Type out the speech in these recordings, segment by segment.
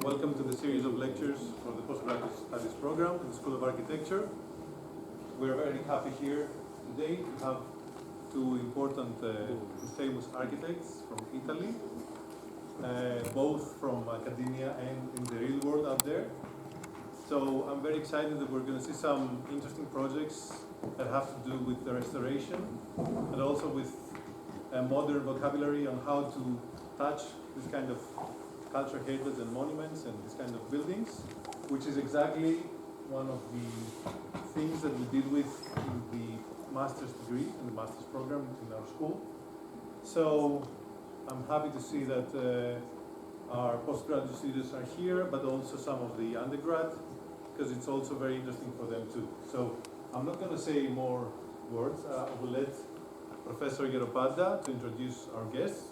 Welcome to the series of lectures for the Postgraduate Studies program in the School of Architecture. We're very happy here today to have two important famous architects from Italy, both from academia and in the real world out there. So I'm very excited that we're going to see some interesting projects that have to do with the restoration and also with a modern vocabulary on how to touch this kind of cultural heritage and monuments and this kind of buildings, which is exactly one of the things that we deal with in the master's degree, in the master's program in our school. So I'm happy to see that our postgraduate students are here, but also some of the undergrad, because it's also very interesting for them too. So I'm not going to say more words. I will let Professor Geropada to introduce our guests,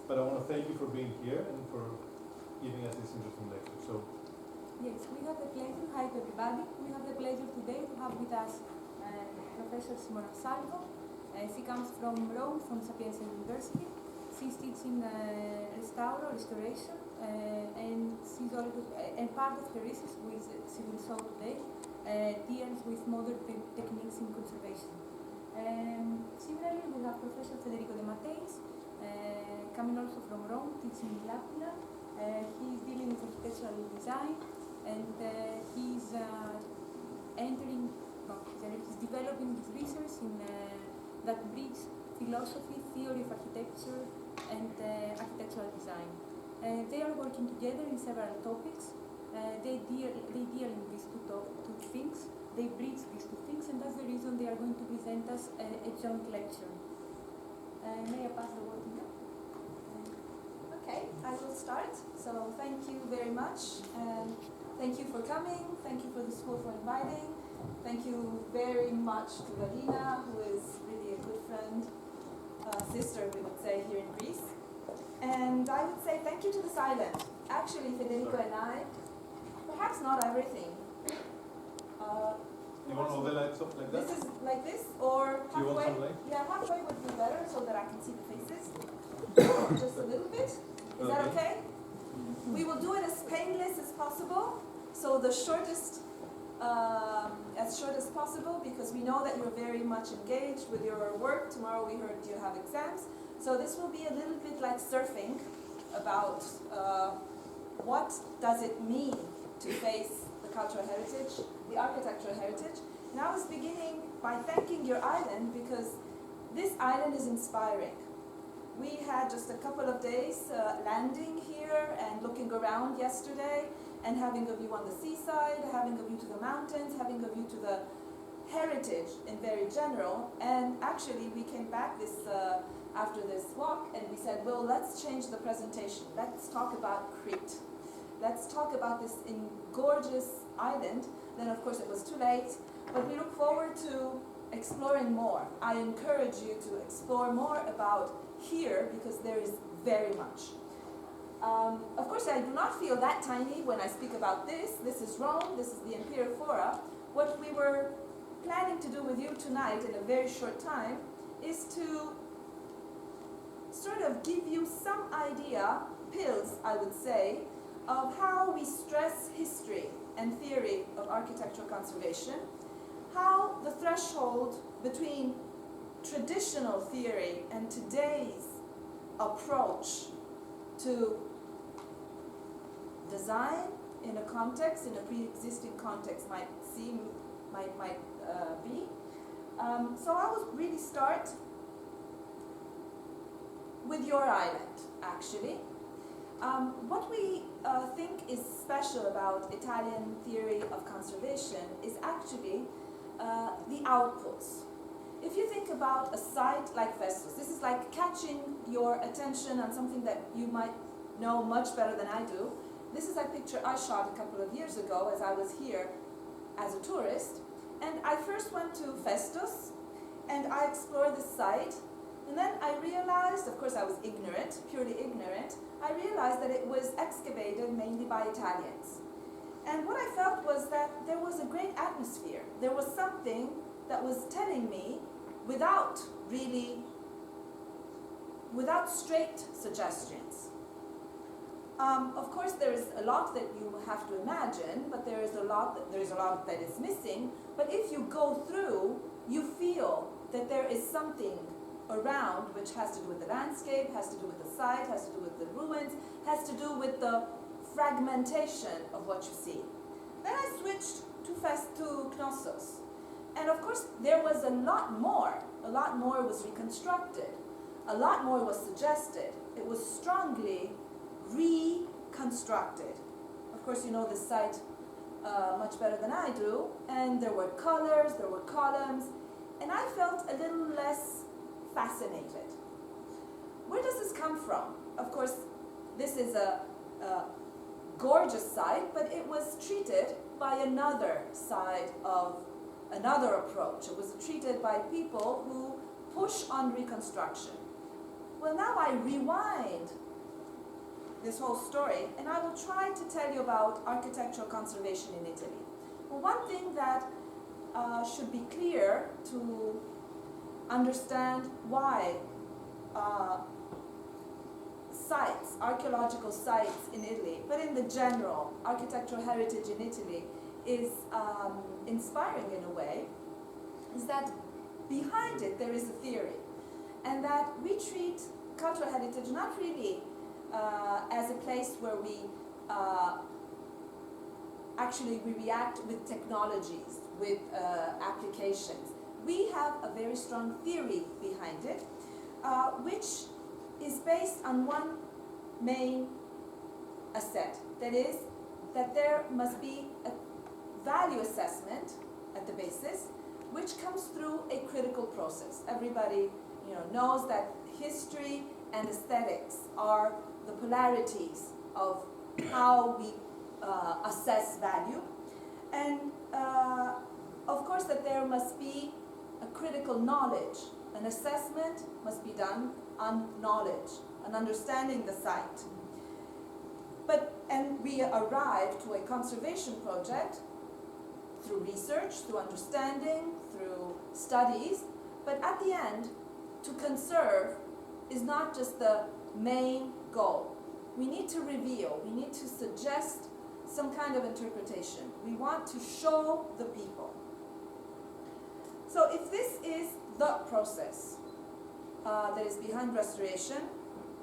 but I want to thank you for being here and for giving us this interesting lecture. So, yes, we have the pleasure. Hi to everybody. We have the pleasure today to have with us Professor Simona Salvo. She comes from Rome, from Sapienza University. She's teaching restoration, and she's also, and part of her research, which she will show today, deals with modern techniques in conservation. Similarly, we have Professor Federico De Matteis, coming also from Rome, teaching in L'Aquila. He's dealing with architectural design, and he's developing his research in that bridge philosophy, theory of architecture, and architectural design. They are working together in several topics. They deal in these two things. They bridge these two things, and that's the reason they are going to present us a joint lecture. May I pass the word to you? Okay, I will start. So thank you very much, and thank you for coming. Thank you for the school for inviting. Thank you very much to Galina, who is really a good friend, sister, we would say, here in Greece. And I would say thank you to this island. Actually, Federico and I, perhaps not everything. you want all the lights off like that? This is like this, or Do you want halfway? some light? Yeah, halfway would be better so that I can see the faces. Just a little bit. Is that okay? We will do it as painless as possible. So the shortest, as short as possible, because we know that you're very much engaged with your work. Tomorrow we heard you have exams. So this will be a little bit like surfing about what does it mean to face the cultural heritage, the architectural heritage. And I was beginning by thanking your island, because this island is inspiring. We had just a couple of days landing here and looking around yesterday and having a view on the seaside, having a view to the mountains, having a view to the heritage in very general. And actually we came back after this walk and we said, well, let's change the presentation. Let's talk about Crete. Let's talk about this gorgeous island. Then of course it was too late, but we look forward to exploring more. I encourage you to explore more about here, because there is very much. Of course, I do not feel that tiny when I speak about this. This is Rome, this is the Imperial Fora. What we were planning to do with you tonight in a very short time is to sort of give you some idea, pills, I would say, of how we stress history and theory of architectural conservation, how the threshold between traditional theory and today's approach to design in a context, in a pre-existing context, might be. So I will really start with your island, actually. What we think is special about Italian theory of conservation is actually the outputs. If you think about a site like Festus, this is like catching your attention on something that you might know much better than I do. This is a picture I shot a couple of years ago as I was here as a tourist. And I first went to Festus and I explored this site. And then I realized, of course I was ignorant, purely ignorant, I realized that it was excavated mainly by Italians. And what I felt was that there was a great atmosphere. There was something that was telling me, without straight suggestions, Of course, there is a lot that you have to imagine, but there is a lot that is missing. But if you go through, you feel that there is something around which has to do with the landscape, has to do with the site, has to do with the ruins, has to do with the fragmentation of what you see. Then I switched to Knossos. And of course, there was a lot more. A lot more was reconstructed. A lot more was suggested. It was strongly reconstructed. Of course, you know the site much better than I do. And there were colors, there were columns, and I felt a little less fascinated. Where does this come from? Of course, this is a gorgeous site, but it was treated by another side of another approach. It was treated by people who push on reconstruction. Well, now I rewind this whole story, and I will try to tell you about architectural conservation in Italy. Well, one thing that should be clear to understand why sites, archaeological sites in Italy, but in the general architectural heritage in Italy is inspiring in a way, is that behind it there is a theory, and that we treat cultural heritage not really as a place where we react with technologies, with applications. We have a very strong theory behind it, which is based on one main asset. That is, that there must be a value assessment at the basis, which comes through a critical process. Everybody, knows that history and aesthetics are the polarities of how we assess value, and of course that there must be a critical knowledge. An assessment must be done on knowledge, on understanding the site. And we arrive to a conservation project through research, through understanding, through studies, but at the end, to conserve is not just the main goal. We need to reveal, we need to suggest some kind of interpretation. We want to show the people. So if this is the process that is behind restoration,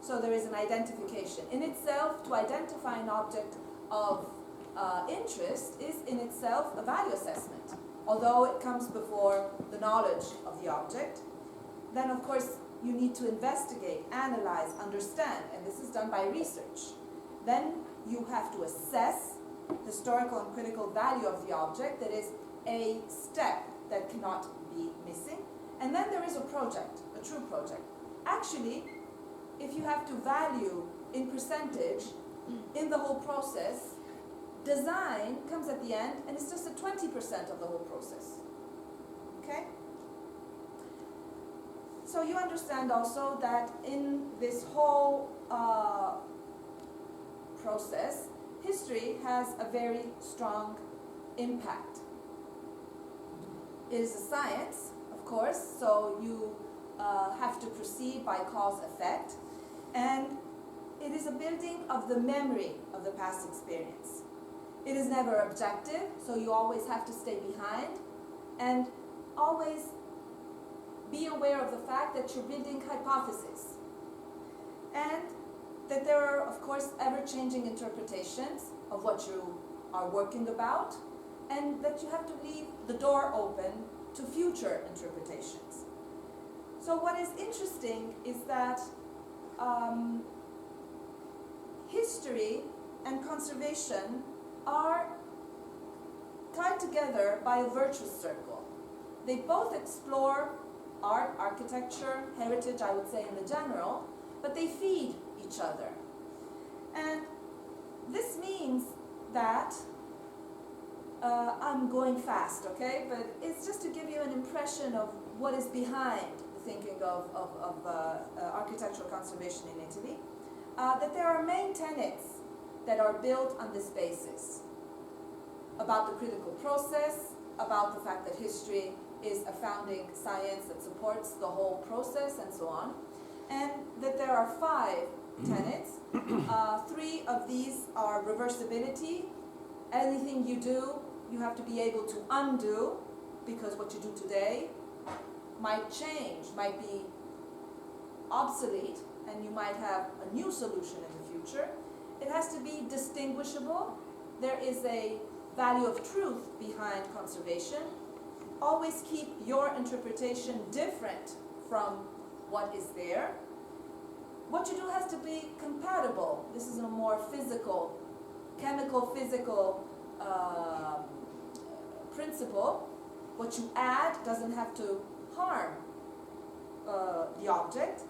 so there is an identification. In itself, to identify an object of interest is in itself a value assessment, although it comes before the knowledge of the object. Then of course you need to investigate, analyze, understand, and this is done by research. Then you have to assess historical and critical value of the object. That is a step that cannot be missing. And then there is a project, a true project. Actually, if you have to value in percentage in the whole process, design comes at the end and it's just a 20% of the whole process. Okay? So you understand also that in this whole process, history has a very strong impact. It is a science, of course, so you have to proceed by cause-effect, and it is a building of the memory of the past experience. It is never objective, so you always have to stay behind, and always be aware of the fact that you're building hypotheses, and that there are, of course, ever-changing interpretations of what you are working about, and that you have to leave the door open to future interpretations. So what is interesting is that history and conservation are tied together by a virtuous circle. They both explore art, architecture, heritage, I would say in the general, but they feed each other. And this means that I'm going fast, okay? But it's just to give you an impression of what is behind the thinking of architectural conservation in Italy. That there are main tenets that are built on this basis. About the critical process, about the fact that history is a founding science that supports the whole process and so on. And that there are 5 tenets. 3 of these are reversibility. Anything you do, you have to be able to undo, because what you do today might change, might be obsolete, and you might have a new solution in the future. It has to be distinguishable. There is a value of truth behind conservation. Always keep your interpretation different from what is there. What you do has to be compatible. This is a more physical, chemical, physical principle. What you add doesn't have to harm the object.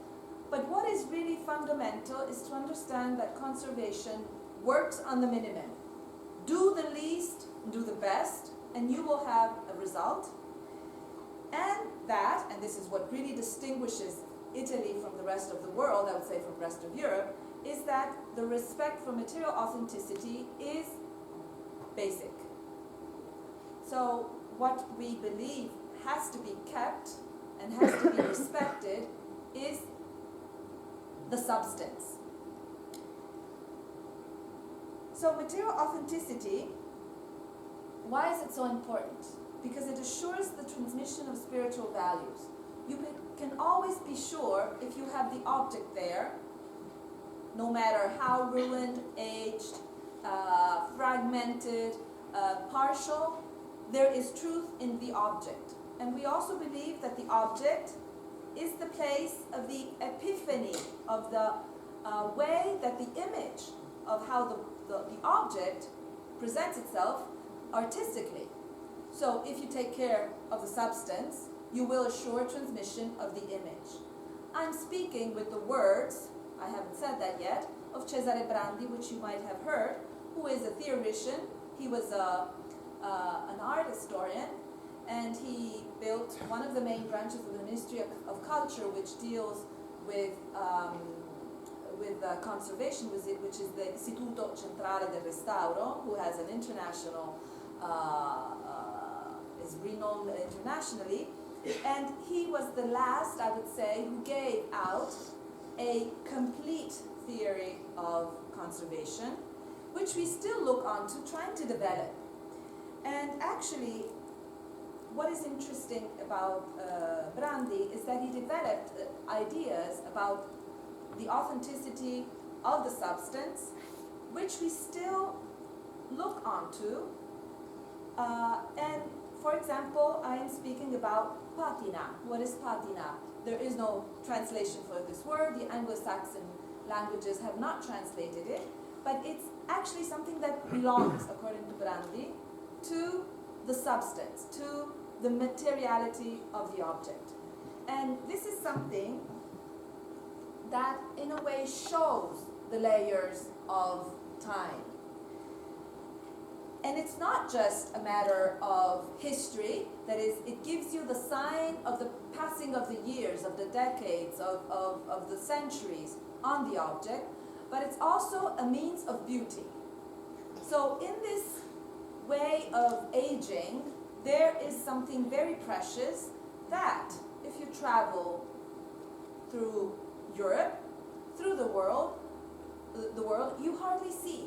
But what is really fundamental is to understand that conservation works on the minimum. Do the least, do the best, and you will have a result. And that, and this is what really distinguishes Italy from the rest of the world, I would say from the rest of Europe, is that the respect for material authenticity is basic. So what we believe has to be kept and has to be respected is the substance. So material authenticity, why is it so important? Because it assures the transmission of spiritual values. You can always be sure, if you have the object there, no matter how ruined, aged, fragmented, partial, there is truth in the object. And we also believe that the object is the place of the epiphany, of the way that the image of how the object presents itself artistically. So if you take care of the substance, you will assure transmission of the image. I'm speaking with the words, I haven't said that yet, of Cesare Brandi, which you might have heard, who is a theoretician. He was an art historian, and he built one of the main branches of the Ministry of Culture, which deals with conservation, which is the Istituto Centrale del Restauro, who has an international, is renowned internationally. And he was the last, I would say, who gave out a complete theory of conservation, which we still look on to trying to develop. And actually, what is interesting about Brandi is that he developed ideas about the authenticity of the substance, which we still look onto. And for example, I am speaking about patina. What is patina? There is no translation for this word. The Anglo-Saxon languages have not translated it, but it's actually something that belongs, according to Brandi, to the substance, to the materiality of the object. And this is something that in a way shows the layers of time. And it's not just a matter of history, that is, it gives you the sign of the passing of the years, of the decades, of the centuries on the object, but it's also a means of beauty. So in this way of aging, there is something very precious that, if you travel through Europe, through the world, you hardly see.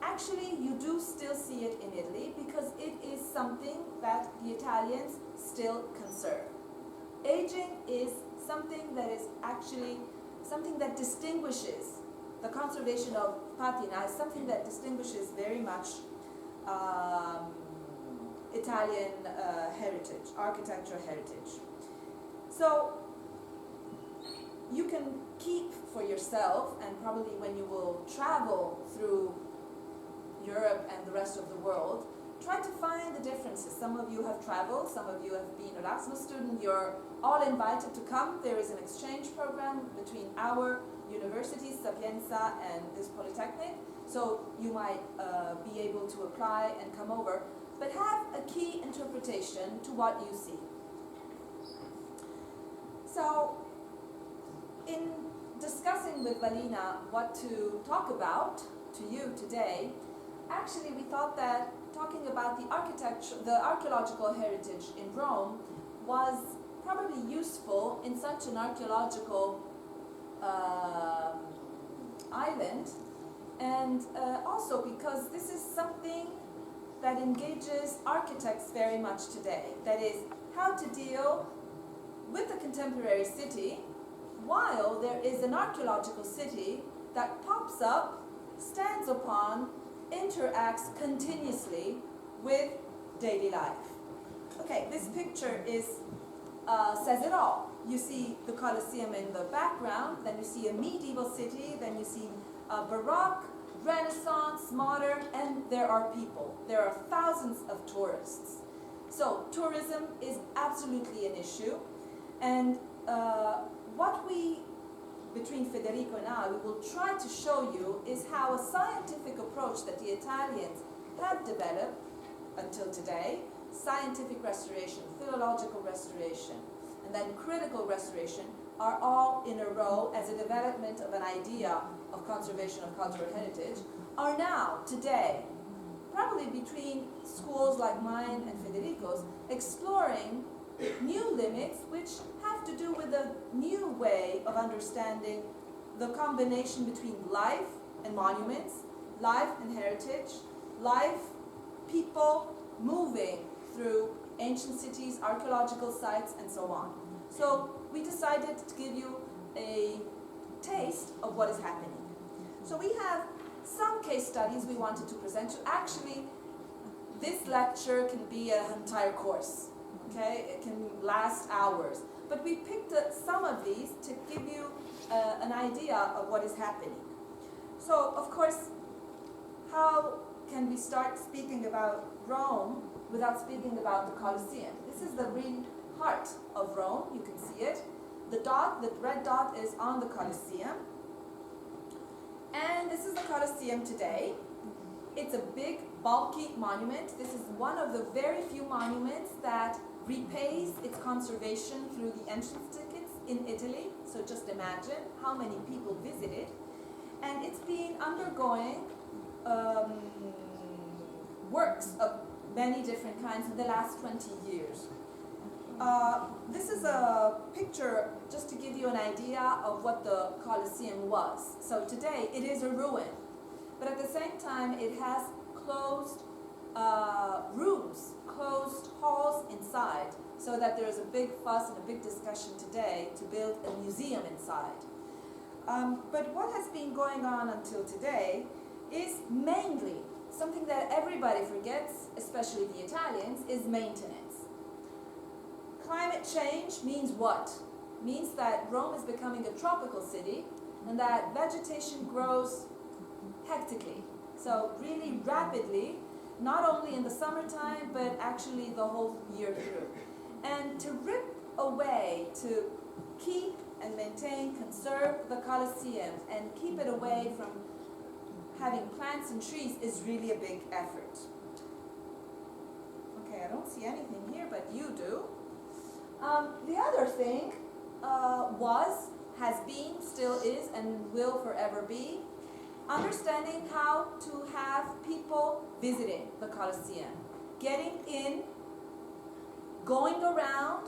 Actually, you do still see it in Italy because it is something that the Italians still conserve. Aging is something that is actually something that distinguishes the conservation of patina, is something that distinguishes very much Italian heritage, architectural heritage. So you can keep for yourself, and probably when you will travel through Europe and the rest of the world, try to find the differences. Some of you have traveled, some of you have been Erasmus students. You're all invited to come. There is an exchange program between our universities, Sapienza and this Polytechnic, so you might be able to apply and come over, but have a key interpretation to what you see. So, in discussing with Valina what to talk about to you today, actually we thought that talking about the archaeological heritage in Rome was probably useful in such an archaeological island, and also because this is something that engages architects very much today. That is, how to deal with the contemporary city while there is an archaeological city that pops up, stands upon, interacts continuously with daily life. Okay, this picture says it all. You see the Colosseum in the background, then you see a medieval city, then you see Baroque, Renaissance, modern, and there are people. There are thousands of tourists. So tourism is absolutely an issue, and what we, between Federico and I, we will try to show you is how a scientific approach that the Italians have developed until today, scientific restoration, philological restoration, and then critical restoration, are all in a row as a development of an idea of conservation of cultural heritage, are now, today, probably between schools like mine and Federico's, exploring new limits which have to do with a new way of understanding the combination between life and monuments, life and heritage, life, people moving through ancient cities, archaeological sites, and so on. So we decided to give you a taste of what is happening. So we have some case studies we wanted to present you. Actually, this lecture can be an entire course, okay? It can last hours. But we picked some of these to give you an idea of what is happening. So, of course, how can we start speaking about Rome without speaking about the Colosseum? This is the real heart of Rome. You can see it. The red dot is on the Colosseum. And this is the Colosseum today. It's a big, bulky monument. This is one of the very few monuments that repays its conservation through the entrance tickets in Italy. So just imagine how many people visit it. And it's been undergoing works of many different kinds in the last 20 years. This is a picture just to give you an idea of what the Colosseum was. So today it is a ruin, but at the same time it has closed rooms, closed halls inside, so that there is a big fuss and a big discussion today to build a museum inside. But what has been going on until today is mainly something that everybody forgets, especially the Italians, is maintenance. Climate change means what? Means that Rome is becoming a tropical city and that vegetation grows hectically. So really rapidly, not only in the summertime, but actually the whole year through. And to rip away, to keep and maintain, conserve the Colosseum and keep it away from having plants and trees is really a big effort. Okay, I don't see anything here, but you do. The other thing has been, still is, and will forever be, understanding how to have people visiting the Colosseum, getting in, going around,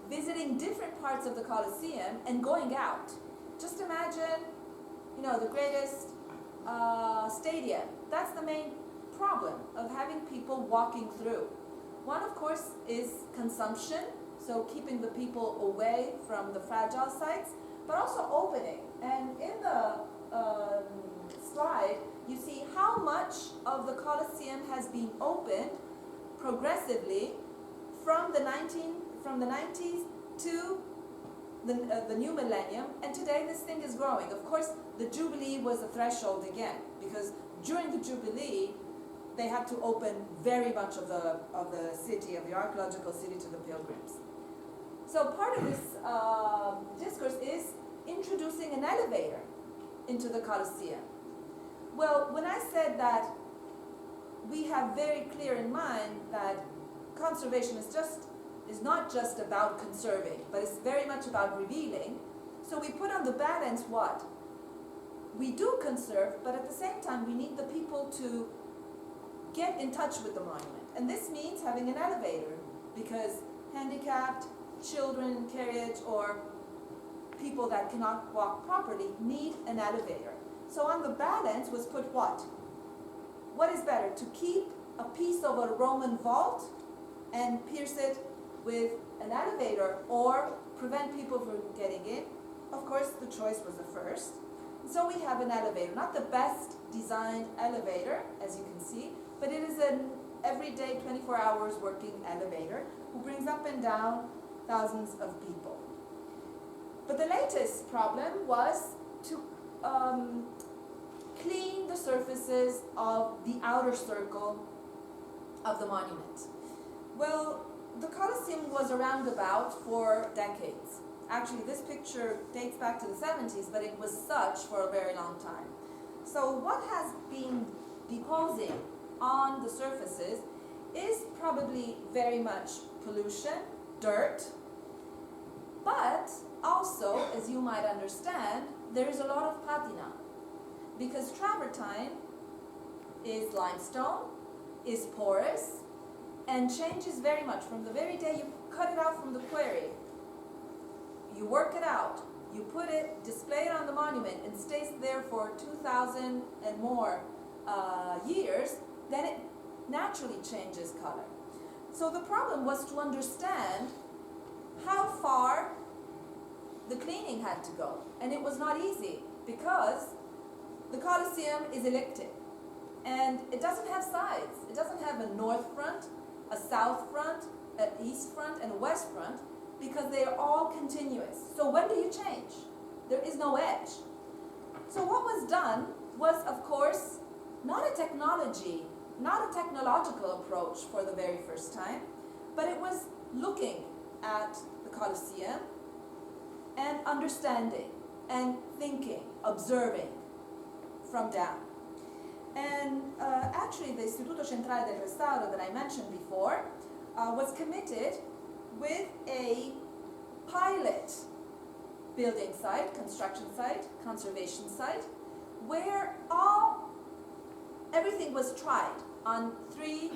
visiting different parts of the Colosseum, and going out. Just imagine, the greatest stadium. That's the main problem of having people walking through. One, of course, is consumption. So keeping the people away from the fragile sites, but also opening. And in the slide, you see how much of the Colosseum has been opened progressively from the 90s to the new millennium. And today this thing is growing. Of course, the Jubilee was a threshold again, because during the Jubilee, they had to open very much of the city, of the archaeological city, to the pilgrims. So part of this discourse is introducing an elevator into the Colosseum. Well, when I said that we have very clear in mind that conservation is not just about conserving, but it's very much about revealing. So we put on the balance what? We do conserve, but at the same time we need the people to get in touch with the monument. And this means having an elevator, because handicapped, children in carriage, or people that cannot walk properly need an elevator. So on the balance was put what? What is better, to keep a piece of a Roman vault and pierce it with an elevator, or prevent people from getting in? Of course, the choice was the first. So we have an elevator, not the best designed elevator, as you can see, but it is an everyday 24 hours working elevator who brings up and down thousands of people. But the latest problem was to clean the surfaces of the outer circle of the monument. Well, the Colosseum was around about for decades. Actually, this picture dates back to the 70s, but it was such for a very long time. So what has been deposing on the surfaces is probably very much pollution, dirt, but also, as you might understand, there is a lot of patina, because travertine is limestone, is porous, and changes very much from the very day you cut it out from the quarry. You work it out, you put it, display it on the monument, and stays there for 2,000 and more years, then it naturally changes color. So the problem was to understand how far the cleaning had to go. And it was not easy, because the Colosseum is elliptic, and it doesn't have sides. It doesn't have a north front, a south front, an east front, and a west front, because they are all continuous. So when do you change? There is no edge. So what was done was, of course, not a technological approach for the very first time, but it was looking at the Colosseum and understanding and thinking, observing from down. And actually the Istituto Centrale del Restauro that I mentioned before was committed with a pilot building site, construction site, conservation site, where everything was tried on 3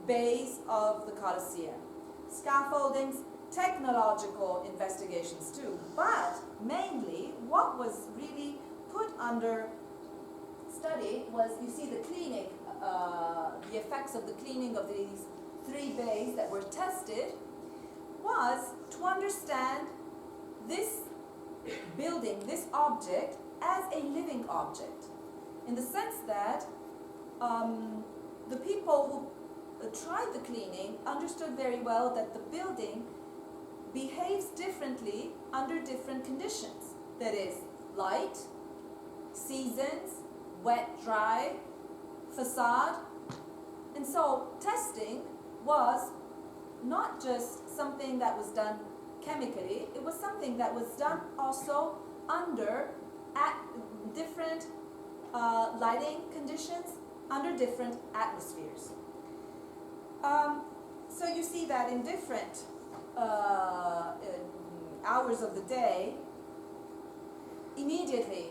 bays of the Colosseum. Scaffoldings, technological investigations too, but mainly what was really put under study was, you see the cleaning, the effects of the cleaning of these 3 bays that were tested, was to understand this building, this object, as a living object, in the sense that the people who tried the cleaning understood very well that the building behaves differently under different conditions. That is, light, seasons, wet, dry, facade. And so testing was not just something that was done chemically, it was something that was done also under different lighting conditions, under different atmospheres. So you see that in different hours of the day, immediately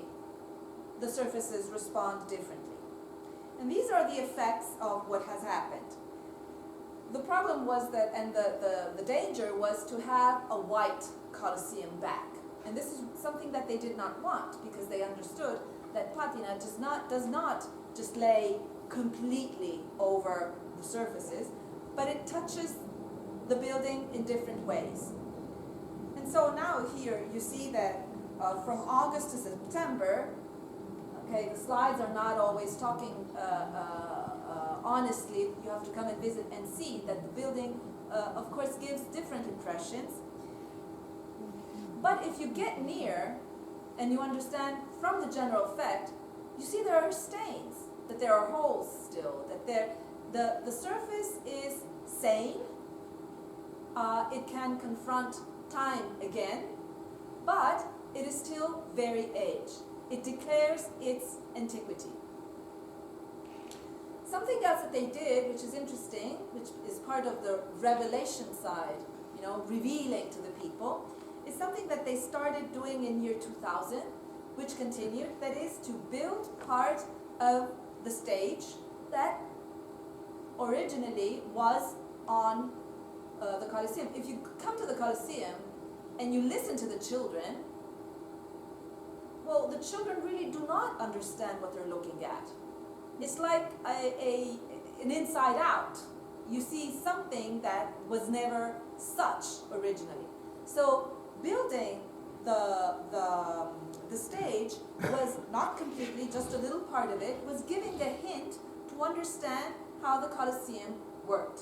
the surfaces respond differently. And these are the effects of what has happened. The problem was that, and the danger was to have a white Colosseum back. And this is something that they did not want, because they understood that patina does not just lay completely over the surfaces, but it touches the building in different ways. And so now here you see that from August to September, okay, the slides are not always talking honestly. You have to come and visit and see that the building, of course, gives different impressions. But if you get near and you understand from the general effect, you see there are stains, that there are holes still, that the surface is sane. It can confront time again, but it is still very aged. It declares its antiquity. Something else that they did, which is interesting, which is part of the revelation side, revealing to the people, is something that they started doing in year 2000, which continued, that is to build part of the stage that originally was on the Coliseum. If you come to the Coliseum and you listen to the children, well, the children really do not understand what they're looking at. It's like an inside out. You see something that was never such originally. So building the stage was not completely, just a little part of it, was giving a hint to understand how the Colosseum worked.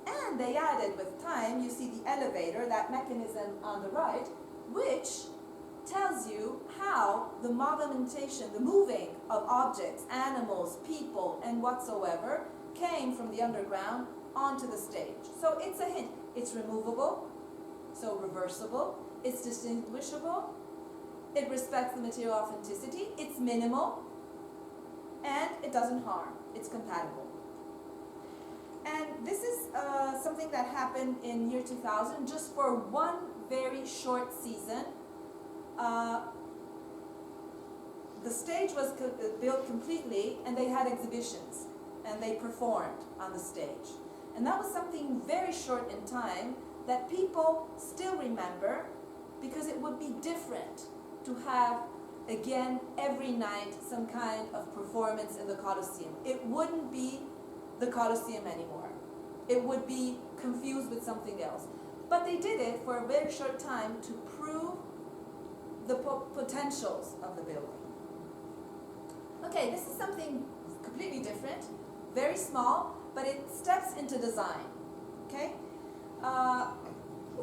And they added with time, you see the elevator, that mechanism on the right, which tells you how the movimentation, the moving of objects, animals, people, and whatsoever came from the underground onto the stage. So it's a hint. It's removable, so reversible. It's distinguishable. It respects the material authenticity. It's minimal. And it doesn't harm. It's compatible. And this is something that happened in year 2000, just for one very short season. The stage was built completely, and they had exhibitions, and they performed on the stage. And that was something very short in time that people still remember, because it would be different to have, again, every night, some kind of performance in the Colosseum. It wouldn't be the Colosseum anymore. It would be confused with something else. But they did it for a very short time to prove the potentials of the building. Okay, this is something completely different, very small, but it steps into design. Okay?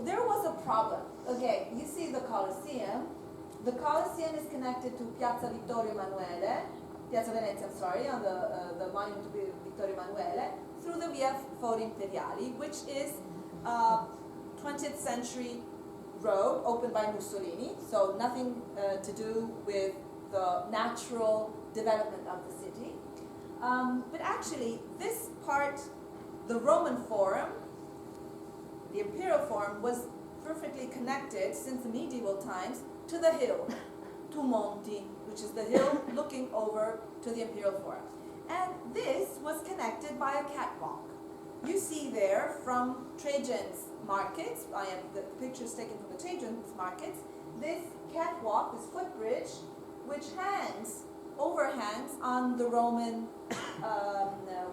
There was a problem. Okay, you see the Colosseum. The Colosseum is connected to Piazza Venezia, I'm sorry, on the monument to Vittorio Emanuele, through the Via Fori Imperiali, which is 20th century road opened by Mussolini, so nothing to do with the natural development of the city. But actually, this part, the Roman Forum, the Imperial Forum, was perfectly connected since the medieval times to the hill, to Monti, which is the hill looking over to the Imperial Forum. And this was connected by a catwalk. You see there from Trajan's markets, the pictures taken from the Trajan's markets, this catwalk, this footbridge, which overhangs on the Roman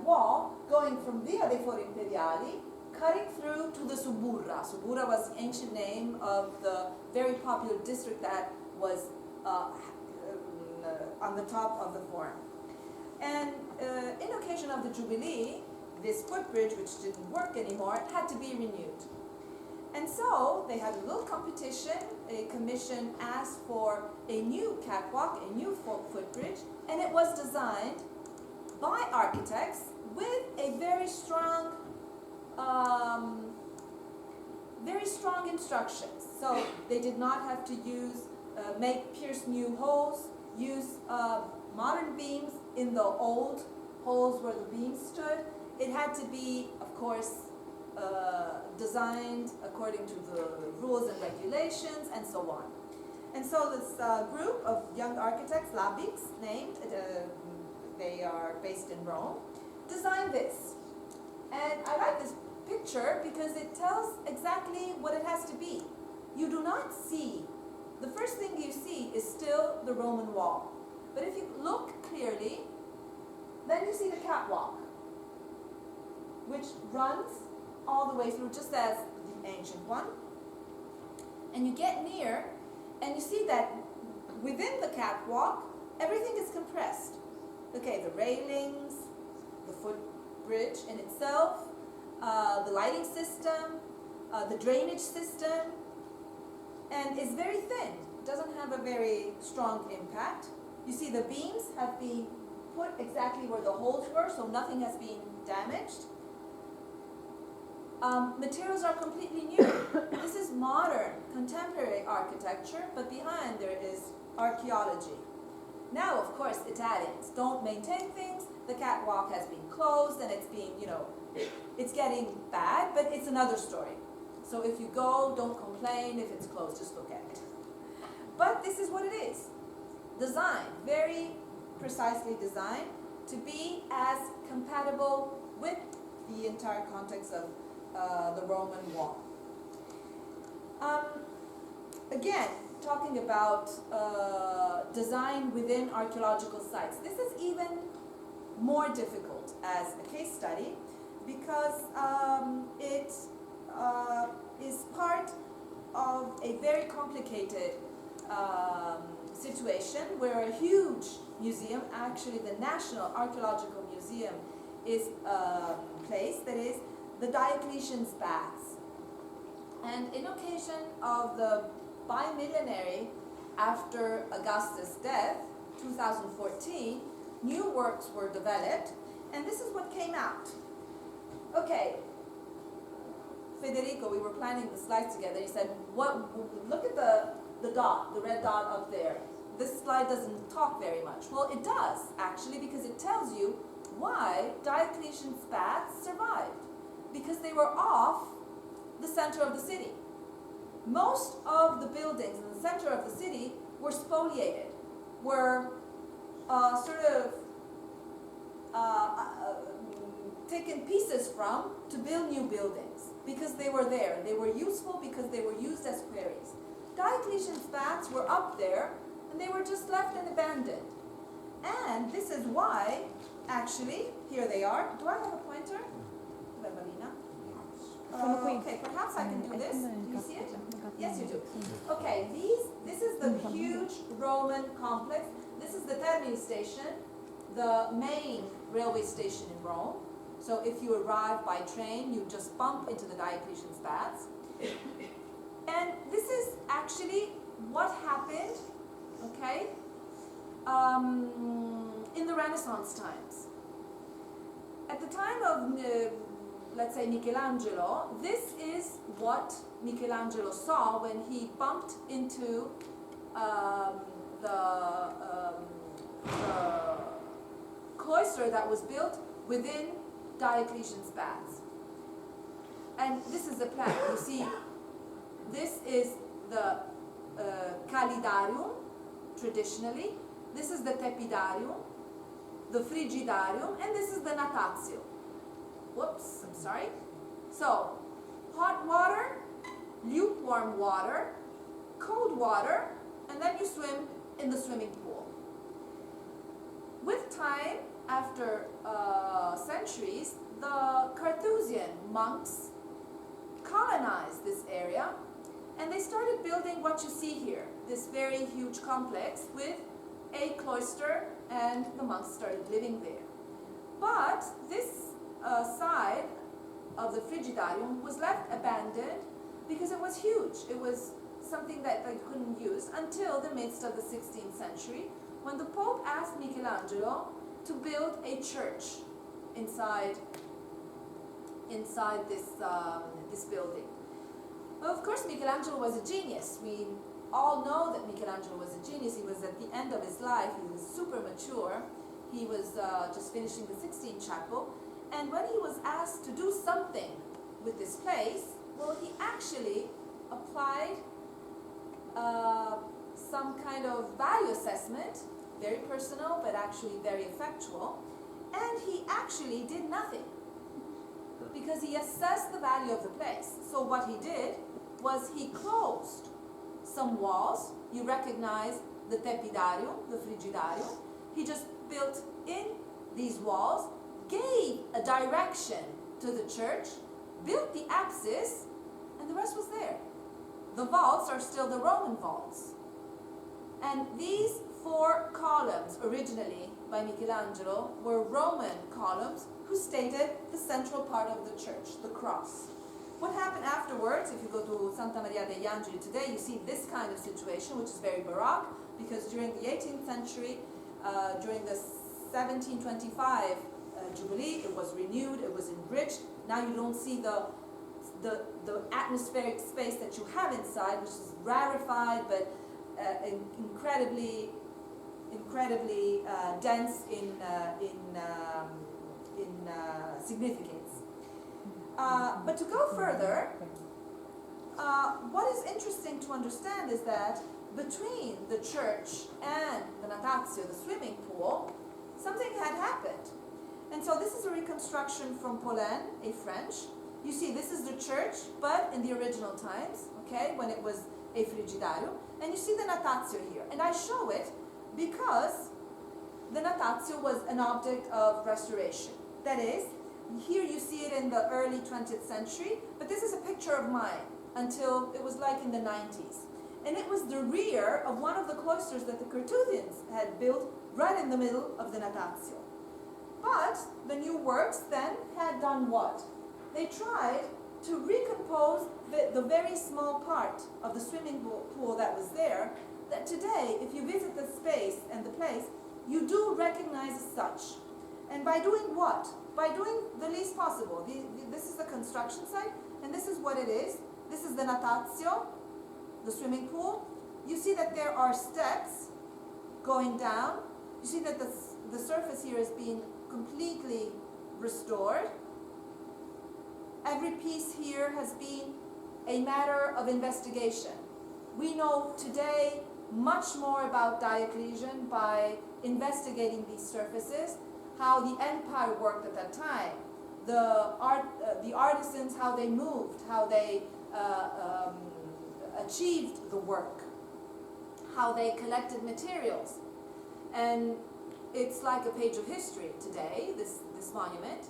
wall, going from Via dei Fori Imperiali, cutting through to the Suburra. Suburra was the ancient name of the very popular district that was on the top of the forum. And in occasion of the Jubilee, this footbridge, which didn't work anymore, had to be renewed. And so they had a little competition. A commission asked for a new catwalk, a new footbridge, and it was designed by architects with a very strong instructions. So they did not have to pierce new holes, use modern beams in the old holes where the beams stood. It had to be, of course, designed according to the rules and regulations, and so on. And so this group of young architects, Labix named, they are based in Rome, designed this. And I like this picture because it tells exactly what it has to be. You do not see, the first thing you see is still the Roman wall. But if you look clearly, then you see the catwalk, which runs all the way through, just as the ancient one. And you get near, and you see that within the catwalk, everything is compressed. Okay, the railings, the footbridge in itself, the lighting system, the drainage system, and it's very thin. It doesn't have a very strong impact. You see the beams have been put exactly where the holes were, so nothing has been damaged. Materials are completely new. This is modern, contemporary architecture, but behind there is archaeology. Now, of course, Italians don't maintain things. The catwalk has been closed and it's being, it's getting bad, but it's another story. So if you go, don't complain if it's closed, just look at it. But this is what it is. Designed, very precisely designed to be as compatible with the entire context of the Roman wall. Again, talking about design within archaeological sites. This is even more difficult as a case study because it is part of a very complicated situation where a huge museum, actually the National Archaeological Museum, is placed, that is the Diocletian's Baths. And in occasion of the bi-millenary after Augustus' death, 2014, new works were developed, and this is what came out. Okay, Federico, we were planning the slides together. He said, look at the dot, the red dot up there. This slide doesn't talk very much. Well, it does, actually, because it tells you why Diocletian's baths survived. Because they were off the center of the city. Most of the buildings in the center of the city were spoliated, were taken pieces from to build new buildings because they were there. They were useful because they were used as quarries. Diocletian's baths were up there and they were just left and abandoned. And this is why, actually, here they are. Do I have a pointer? Okay, perhaps I can do this. Do you see it? Yes, you do. Okay, this is the huge Roman complex. This is the Termini station, the main railway station in Rome. So if you arrive by train, you just bump into the Diocletian's baths. And this is actually what happened, okay, in the Renaissance times. At the time of let's say Michelangelo, this is what Michelangelo saw when he bumped into the cloister that was built within Diocletian's baths. And this is the plan. You see, this is the Calidarium, traditionally. This is the Tepidarium, the Frigidarium, and this is the Natatio. Whoops, I'm sorry. So, hot water, lukewarm water, cold water, and then you swim in the swimming pool. With time, after centuries, the Carthusian monks colonized this area, and they started building what you see here, this very huge complex with a cloister, and the monks started living there. But this side of the Frigidarium was left abandoned because it was huge. It was something that they couldn't use until the midst of the 16th century, when the Pope asked Michelangelo to build a church inside this building. Well, of course, Michelangelo was a genius. We all know that Michelangelo was a genius. He was at the end of his life. He was super mature. He was just finishing the Sixtine Chapel. And when he was asked to do something with this place, well, he actually applied some kind of value assessment, very personal, but actually very effectual. And he actually did nothing because he assessed the value of the place. So what he did was he closed some walls. You recognize the Tepidarium, the Frigidarium. He just built in these walls, gave a direction to the church, built the apsis, and the rest was there. The vaults are still the Roman vaults. And these 4 columns, originally by Michelangelo, were Roman columns who stated the central part of the church, the cross. What happened afterwards, if you go to Santa Maria degli Angeli today, you see this kind of situation, which is very Baroque, because during the 18th century, during the 1725 Jubilee, it was renewed, it was enriched. Now you don't see the atmospheric space that you have inside, which is rarefied, but incredibly dense in significance. But to go further, what is interesting to understand is that between the church and the Natatio, the swimming pool, something had happened. And so this is a reconstruction from Paulin, a French. You see, this is the church, but in the original times, okay, when it was a Frigidarium. And you see the natatio here. And I show it because the natatio was an object of restoration. That is, here you see it in the early 20th century, but this is a picture of mine until it was like in the 90s. And it was the rear of one of the cloisters that the Carthusians had built right in the middle of the natatio. But the new works then had done what? They tried to recompose the very small part of the swimming pool that was there, that today, if you visit the space and the place, you do recognize as such. And by doing what? By doing the least possible. This is the construction site, and this is what it is. This is the natatio, the swimming pool. You see that there are steps going down. You see that the surface here is being completely restored. Every piece here has been a matter of investigation. We know today much more about Diocletian by investigating these surfaces, how the empire worked at that time, the artisans, how they moved, how they achieved the work, how they collected materials. And it's like a page of history today, this monument.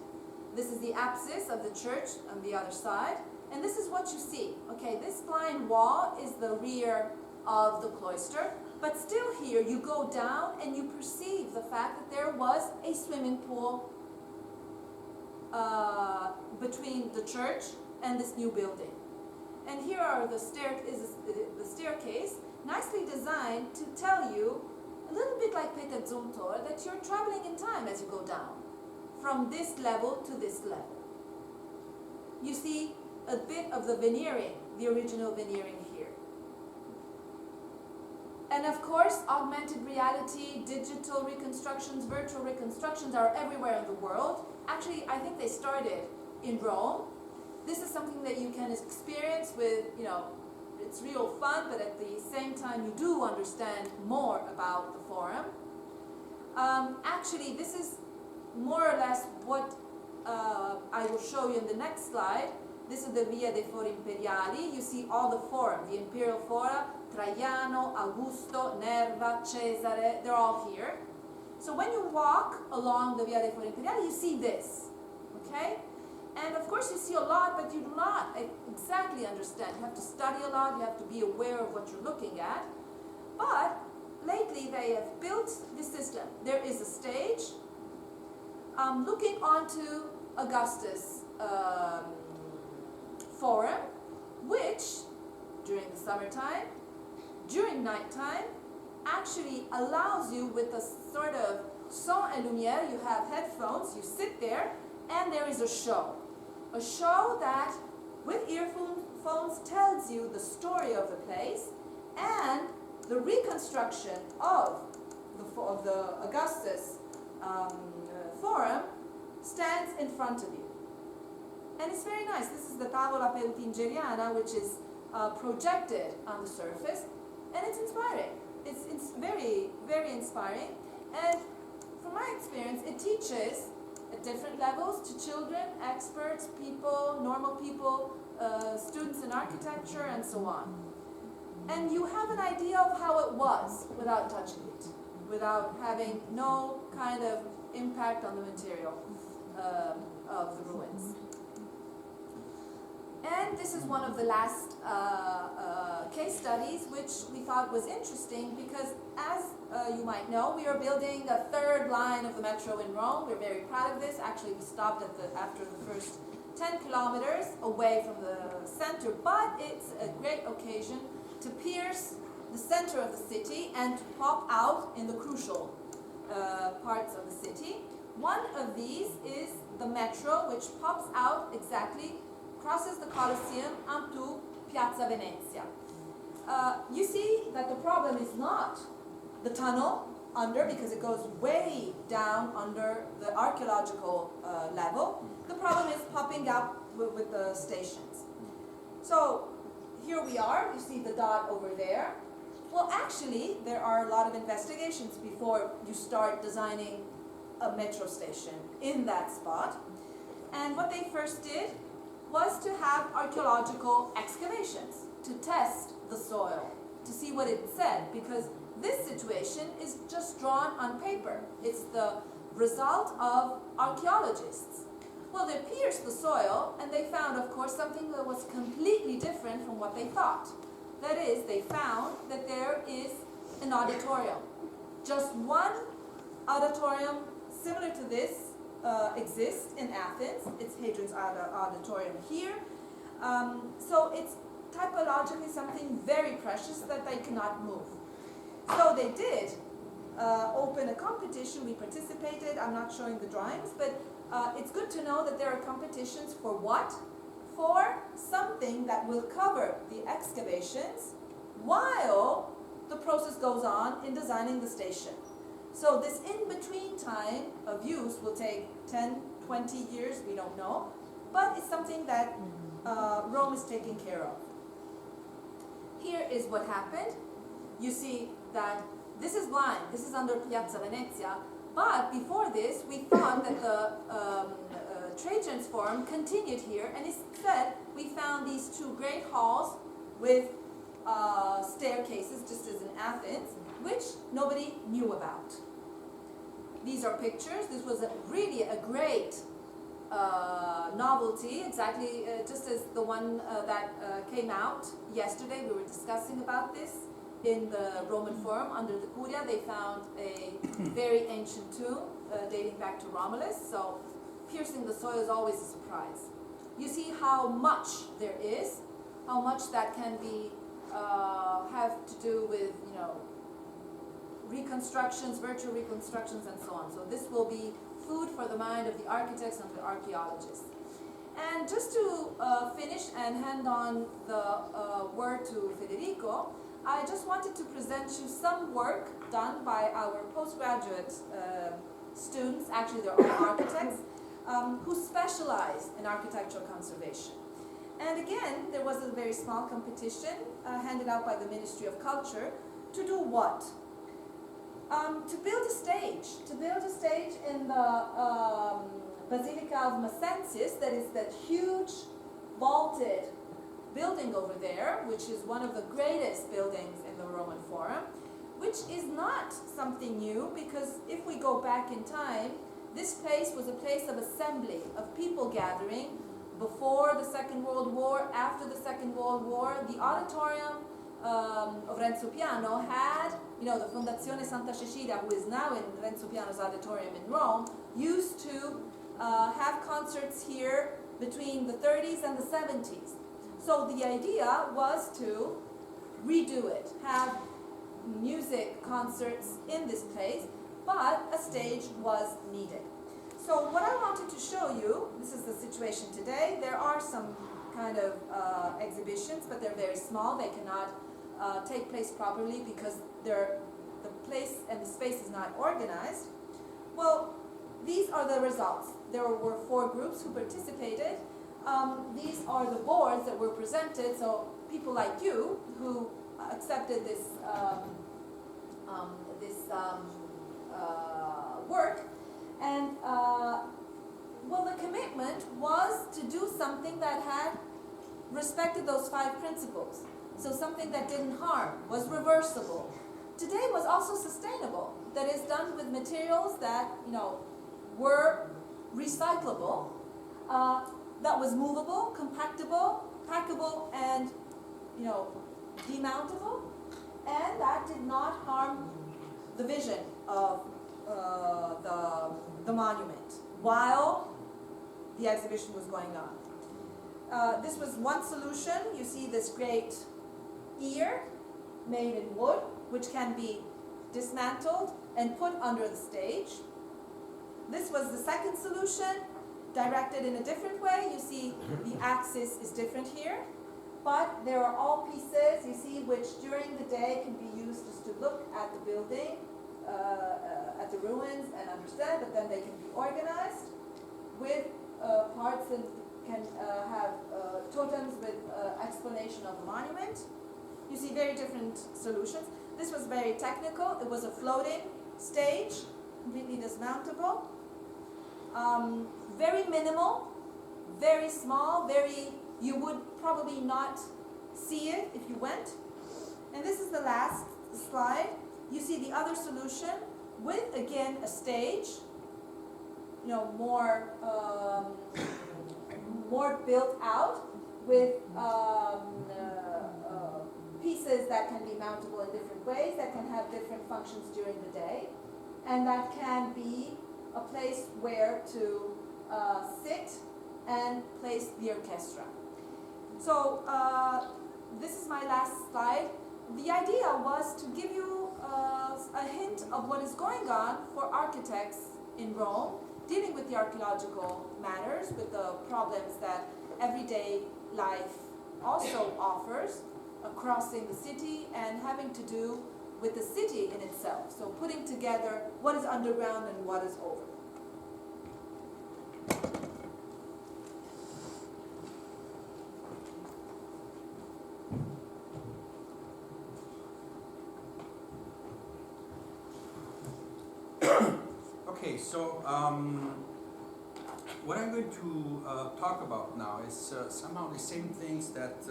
This is the apsis of the church on the other side, and this is what you see. Okay, this blind wall is the rear of the cloister, but still here you go down and you perceive the fact that there was a swimming pool between the church and this new building. And here are the staircase, nicely designed to tell you, a little bit like Peter Zumthor, that you're traveling in time as you go down, from this level to this level. You see a bit of the veneering, the original veneering here. And of course, augmented reality, digital reconstructions, virtual reconstructions are everywhere in the world. Actually, I think they started in Rome. This is something that you can experience with, it's real fun, but at the same time you do understand more about the forum. Actually, this is more or less what I will show you in the next slide. This is the Via dei Fori Imperiali. You see all the forum, the imperial fora, Traiano, Augusto, Nerva, Cesare, they're all here. So when you walk along the Via dei Fori Imperiali, you see this, okay? And of course you see a lot, but you do not exactly understand. You have to study a lot, you have to be aware of what you're looking at. But lately they have built this system. There is a stage looking onto Augustus' forum, which during the summertime, during nighttime, actually allows you with a sort of son et lumière. You have headphones, you sit there, and there is a show. A show that, with earphones, tells you the story of the place, and the reconstruction of the Augustus forum stands in front of you. And it's very nice. This is the Tavola Peutingeriana, which is projected on the surface, and it's inspiring. It's very, very inspiring. And from my experience, it teaches at different levels to children, experts, people, normal people, students in architecture, and so on. And you have an idea of how it was without touching it, without having no kind of impact on the material of the ruins. And this is one of the last case studies which we thought was interesting because, as you might know, we are building a third line of the metro in Rome. We're very proud of this. Actually, we stopped after the first 10 kilometers away from the center, but it's a great occasion to pierce the center of the city and to pop out in the crucial parts of the city. One of these is the metro, which pops out exactly, crosses the Coliseum onto Piazza Venezia. You see that the problem is not the tunnel under, because it goes way down under the archaeological level. The problem is popping up with the stations. So here we are, you see the dot over there. Well, actually, there are a lot of investigations before you start designing a metro station in that spot. And what they first did was to have archaeological excavations to test the soil, to see what it said, because this situation is just drawn on paper. It's the result of archaeologists. Well, they pierced the soil and they found, of course, something that was completely different from what they thought. That is, they found that there is an auditorium. Just one auditorium similar to this exists in Athens. It's Hadrian's auditorium here. So it's typologically something very precious that they cannot move. So they did open a competition. We participated. I'm not showing the drawings, but it's good to know that there are competitions for what? For something that will cover the excavations while the process goes on in designing the station. So this in-between time of use will take 10, 20 years, we don't know, but it's something that Rome is taking care of. Here is what happened. You see that this is blind, this is under Piazza Venezia, but before this we thought that the Trajan's Forum continued here, and instead we found these two great halls with staircases, just as in Athens, which nobody knew about. These are pictures. This was really a great novelty, exactly just as the one that came out yesterday. We were discussing about this in the Roman Forum under the Curia. They found a very ancient tomb dating back to Romulus, so piercing the soil is always a surprise. You see how much there is, how much that can be have to do with, you know, reconstructions, virtual reconstructions, and so on. So this will be food for the mind of the architects and the archaeologists. And just to finish and hand on the word to Federico, I just wanted to present you some work done by our postgraduate students, actually they're all architects, who specialize in architectural conservation. And again, there was a very small competition handed out by the Ministry of Culture to do what? To build a stage in the Basilica of Macensis, that is that huge vaulted building over there, which is one of the greatest buildings in the Roman Forum, which is not something new, because if we go back in time, this place was a place of assembly, of people gathering before the Second World War, after the Second World War. The auditorium of Renzo Piano had, you know, the Fondazione Santa Cecilia, who is now in Renzo Piano's auditorium in Rome, used to have concerts here between the 30s and the 70s. So the idea was to redo it, have music concerts in this place, but a stage was needed. So what I wanted to show you, this is the situation today. There are some kind of exhibitions, but they're very small. They cannot take place properly because the place and the space is not organized. Well, these are the results. There were 4 groups who participated. These are the boards that were presented, so people like you who accepted this work. And well, the commitment was to do something that had respected those 5 principles. So something that didn't harm, was reversible. Today was also sustainable, that is done with materials that, you know, were recyclable, that was movable, compactable, packable, and, you know, demountable, and that did not harm the vision of the monument while the exhibition was going on. This was one solution. You see this great ear made in wood, which can be dismantled and put under the stage. This was the second solution, directed in a different way. You see the axis is different here, but there are all pieces, you see, which during the day can be used just to look at the building, at the ruins and understand, but then they can be organized with parts and can have totems with explanation of the monument. You see very different solutions. This was very technical. It was a floating stage, completely dismountable. Very minimal, very small, you would probably not see it if you went. And this is the last slide. You see the other solution with, again, a stage, more built out with pieces that can be mountable in different ways, that can have different functions during the day, and that can be a place where to sit and place the orchestra. So this is my last slide. The idea was to give you a hint of what is going on for architects in Rome, dealing with the archaeological matters, with the problems that everyday life also offers, crossing the city and having to do with the city in itself. So putting together what is underground and what is over. Okay, so what I'm going to talk about now is somehow the same things that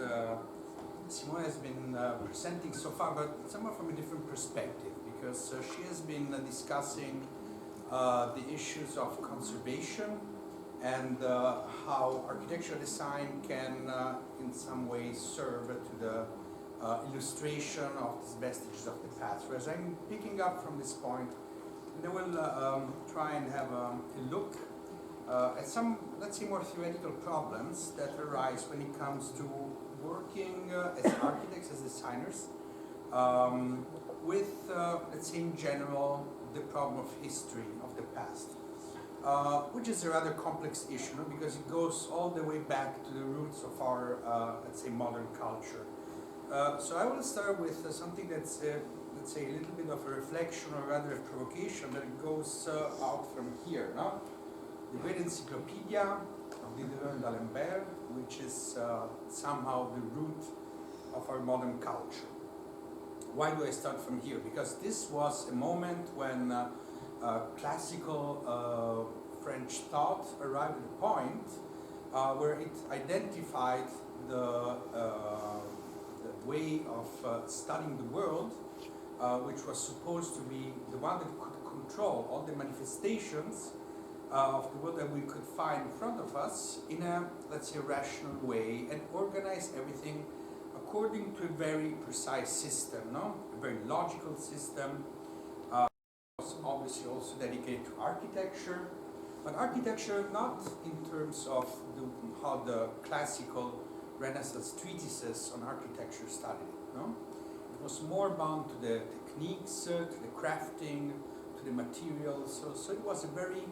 Simona has been presenting so far, but somewhat from a different perspective, because she has been discussing the issues of conservation and how architectural design can in some ways serve to the illustration of these vestiges of the past. Whereas I'm picking up from this point, and I will try and have a look at some, let's say, more theoretical problems that arise when it comes to working as architects, as designers, with, let's say, in general, the problem of history of the past, which is a rather complex issue, no? Because it goes all the way back to the roots of our, let's say, modern culture. So I will start with something that's, let's say, a little bit of a reflection, or rather a provocation, that goes out from here, no? The great encyclopedia of Diderot and d'Alembert, which is somehow the root of our modern culture. Why do I start from here? Because this was a moment when classical French thought arrived at a point where it identified the way of studying the world, which was supposed to be the one that could control all the manifestations of the world that we could find in front of us in a, let's say, rational way, and organize everything according to a very precise system, no? A very logical system. Was obviously also dedicated to architecture, but architecture not in terms of how the classical Renaissance treatises on architecture studied it, no? It was more bound to the techniques, to the crafting, to the materials. So it was a very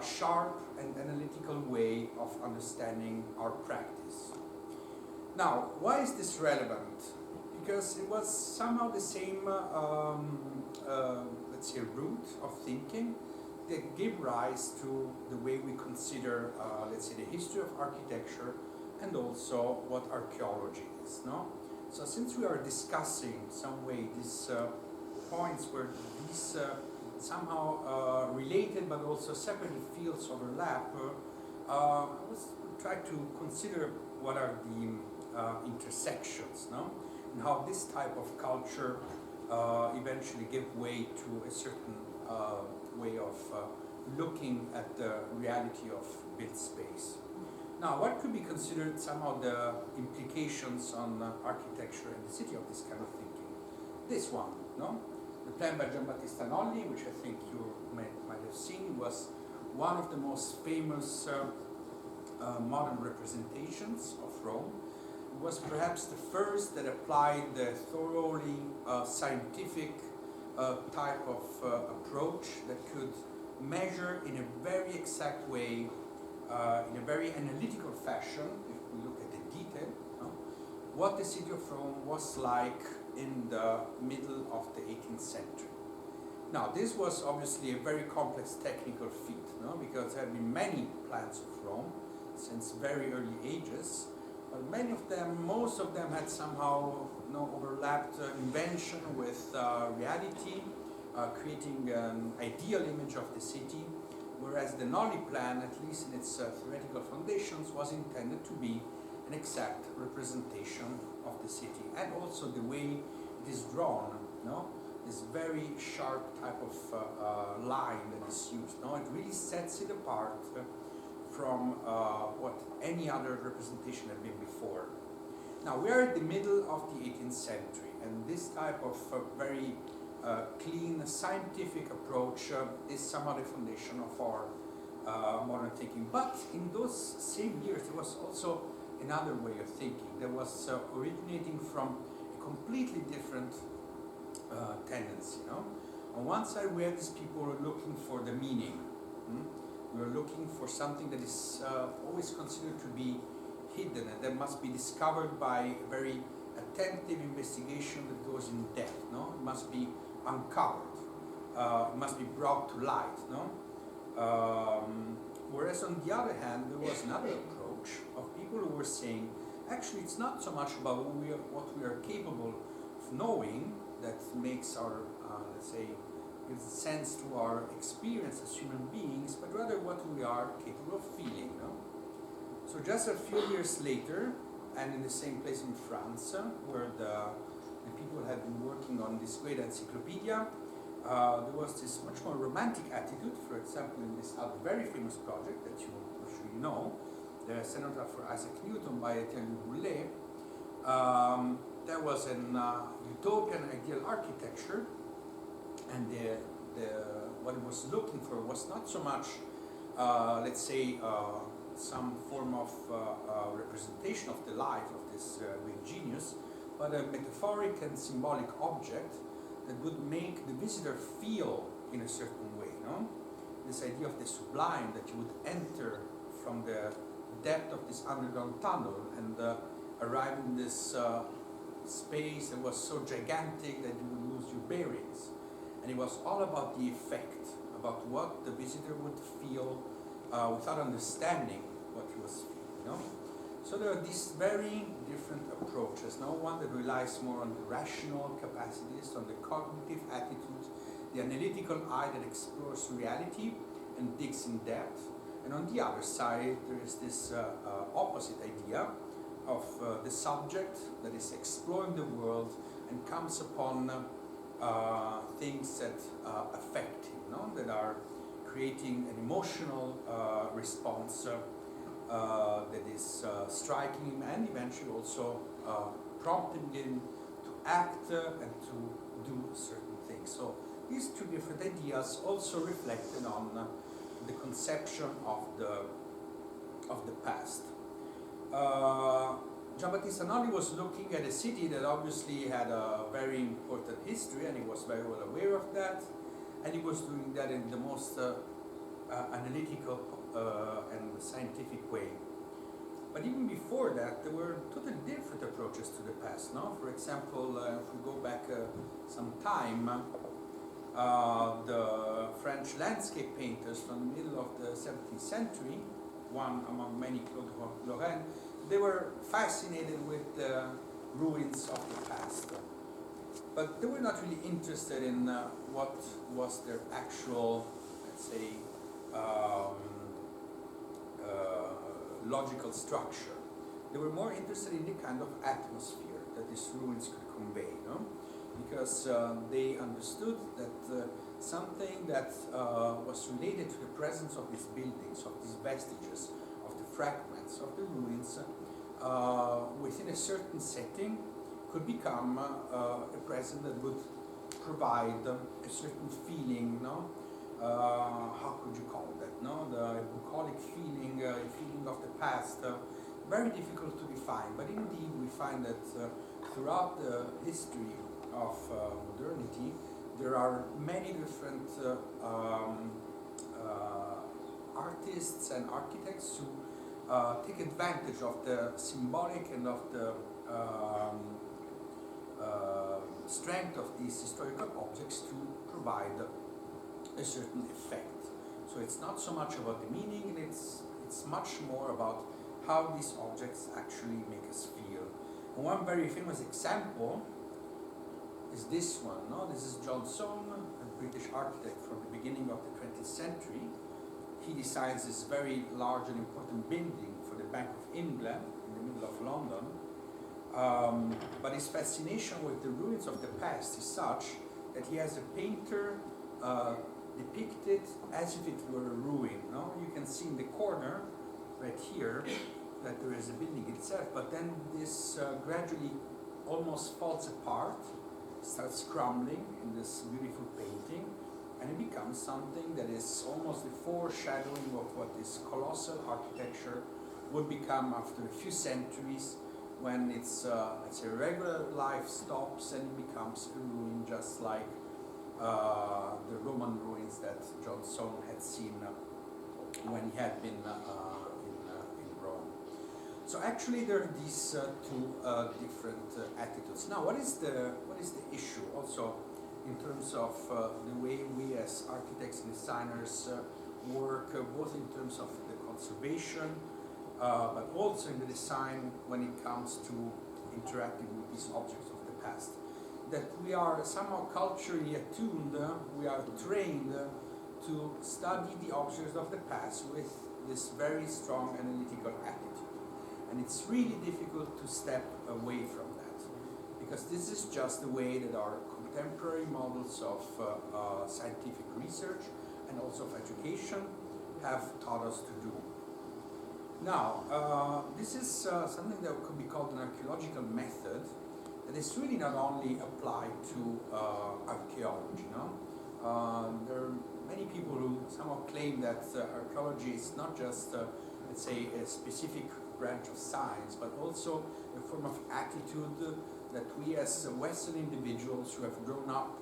sharp and analytical way of understanding our practice. Now, why is this relevant? Because it was somehow the same, let's say, root of thinking that gave rise to the way we consider, let's say, the history of architecture and also what archaeology is, no? So since we are discussing some way these points where these somehow related but also separate fields overlap, let's try to consider what are the intersections, no? And how this type of culture eventually gave way to a certain way of looking at the reality of built space. Now, what could be considered somehow the implications on architecture and the city of this kind of thinking? This one, no? The plan by Giambattista Nolli, which I think you might have seen, was one of the most famous modern representations of Rome. It was perhaps the first that applied the thoroughly scientific type of approach that could measure in a very exact way, in a very analytical fashion, if we look at the detail, no? What the city of Rome was like in the middle of the 18th century. Now, this was obviously a very complex technical feat, no? Because there have been many plans of Rome since very early ages, but many of them, most of them had somehow overlapped invention with reality, creating an ideal image of the city, whereas the Nolli plan, at least in its theoretical foundations, was intended to be an exact representation of the city, and also the way it is drawn, no? This very sharp type of line that is used, no? It really sets it apart from what any other representation had been before. Now, we are at the middle of the 18th century, and this type of very clean scientific approach is somewhat the foundation of our modern thinking. But in those same years, there was also another way of thinking that was originating from a completely different tendency. You know? On one side, we had these people who were looking for the meaning. We were looking for something that is always considered to be hidden and that must be discovered by a very attentive investigation that goes in depth. No? It must be uncovered. It must be brought to light. No? Whereas on the other hand, there was another approach of people who were saying, actually, it's not so much about what we are capable of knowing that makes our, let's say, gives sense to our experience as human beings, but rather what we are capable of feeling. No? So just a few years later, and in the same place in France, where the people had been working on this great encyclopedia, there was this much more romantic attitude. For example, in this other very famous project that you I'm sure you know, the Cenotaph for Isaac Newton by Etienne Boulet, there was an utopian ideal architecture, and what it was looking for was not so much, let's say, some form of representation of the life of this great genius, but a metaphoric and symbolic object that would make the visitor feel in a certain way. No? This idea of the sublime, that you would enter from the depth of this underground tunnel and arrive in this space that was so gigantic that you would lose your bearings. And it was all about the effect, about what the visitor would feel without understanding what he was feeling. You know? So there are these very different approaches. Now, one that relies more on the rational capacities, on the cognitive attitude, the analytical eye that explores reality and digs in depth. And on the other side, there is this opposite idea of the subject that is exploring the world and comes upon things that affect him, no? That are creating an emotional response that is striking him and eventually also prompting him to act and to do certain things. So these two different ideas also reflected on the conception of the past. Giambattista Nolli was looking at a city that obviously had a very important history, and he was very well aware of that, and he was doing that in the most analytical and scientific way. But even before that, there were totally different approaches to the past. No? For example, if we go back some time, the French landscape painters from the middle of the 17th century, one among many, Claude Lorraine, they were fascinated with the ruins of the past. But they were not really interested in what was their actual, let's say, logical structure. They were more interested in the kind of atmosphere that these ruins could convey, no? Because they understood that something that was related to the presence of these buildings, of these vestiges, of the fragments, of the ruins, within a certain setting could become a presence that would provide a certain feeling, no? How could you call that? No, the bucolic feeling, a feeling of the past, very difficult to define. But indeed, we find that throughout the history of modernity, there are many different artists and architects who take advantage of the symbolic and of the strength of these historical objects to provide a certain effect. So it's not so much about the meaning, and it's much more about how these objects actually make us feel. And one very famous example is this one. No? This is John Soane, a British architect from the beginning of the 20th century. He designs this very large and important building for the Bank of England in the middle of London. But his fascination with the ruins of the past is such that he has a painter depicted as if it were a ruin. No? You can see in the corner, right here, that there is a building itself, but then this gradually almost falls apart, starts crumbling in this beautiful painting, and it becomes something that is almost the foreshadowing of what this colossal architecture would become after a few centuries, when its regular life stops and it becomes a ruin, just like the Roman ruins that John Soane had seen when he had been in Rome. So actually there are these two different attitudes. Now what is the issue also in terms of the way we as architects and designers work, both in terms of the conservation but also in the design when it comes to interacting with these objects of the past? That we are somehow culturally attuned, we are trained to study the objects of the past with this very strong analytical attitude. And it's really difficult to step away from that, because this is just the way that our contemporary models of scientific research and also of education have taught us to do. Now, this is something that could be called an archaeological method that is really not only applied to archaeology. No? There are many people who somehow claim that archaeology is not just, let's say, a specific branch of science, but also a form of attitude that we as Western individuals who have grown up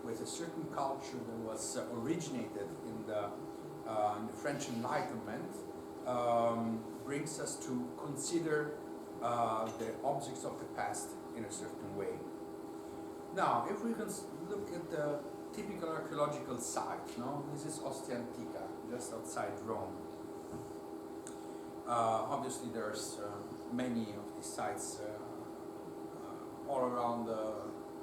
with a certain culture that was originated in the French Enlightenment brings us to consider the objects of the past in a certain way. Now, if we can look at the typical archaeological site, no? This is Ostia Antica, just outside Rome. Obviously there's many of these sites all around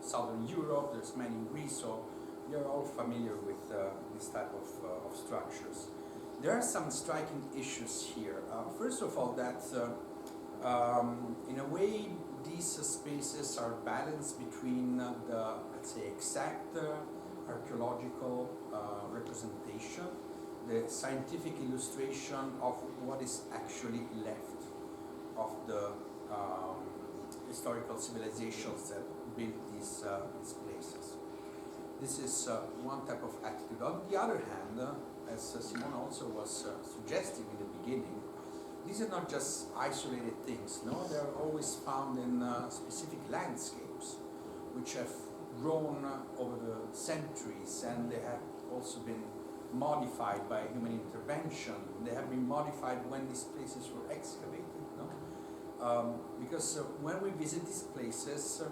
southern Europe, there's many in Greece, so we are all familiar with this type of structures. There are some striking issues here. First of all, that in a way these spaces are balanced between the, let's say, exact archaeological representation, the scientific illustration of what is actually left of the historical civilizations that built these places. This is one type of attitude. On the other hand, as Simona also was suggesting in the beginning, these are not just isolated things, no? They are always found in specific landscapes which have grown over the centuries, and they have also been modified by human intervention. They have been modified when these places were excavated, no? Because when we visit these places,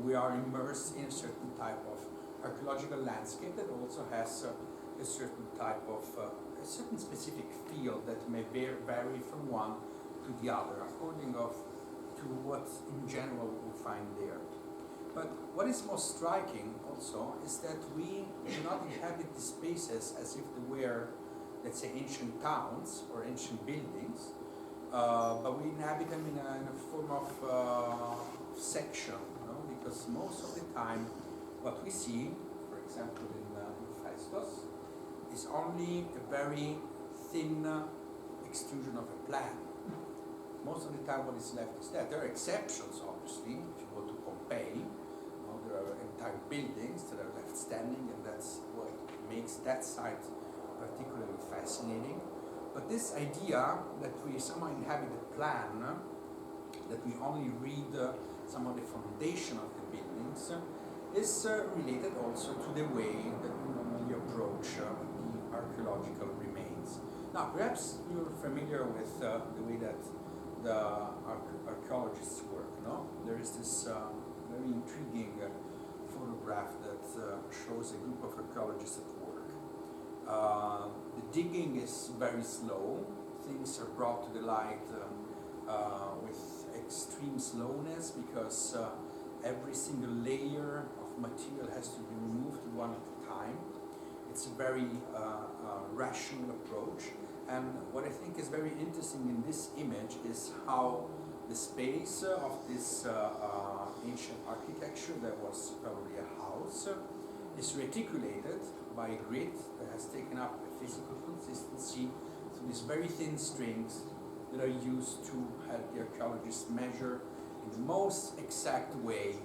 we are immersed in a certain type of archaeological landscape that also has a certain type of, a certain specific field that may vary from one to the other, according to what in general we find there. But what is most striking also is that we do not inhabit these spaces as if they were, let's say, ancient towns or ancient buildings, but we inhabit them in a form of section, you know? Because most of the time what we see, for example in Festos, is only a very thin extrusion of a plan. Most of the time what is left is that. There are exceptions, obviously. If you go to Pompeii, there are entire buildings that are left standing, and that's what makes that site particularly fascinating. But this idea that we somehow inhabit a plan, that we only read some of the foundation of the buildings, is related also to the way that we normally approach the archaeological remains. Now, perhaps you're familiar with the way that the archaeologists work, no? There is this very intriguing photograph that shows a group of archaeologists at work. The digging is very slow. Things are brought to the light with extreme slowness, because every single layer of material has to be removed one at a time. It's a very rational approach, And what I think is very interesting in this image is how the space of this ancient architecture that was probably a house is reticulated by a grid that has taken up a physical consistency through these very thin strings that are used to help the archaeologists measure in the most exact way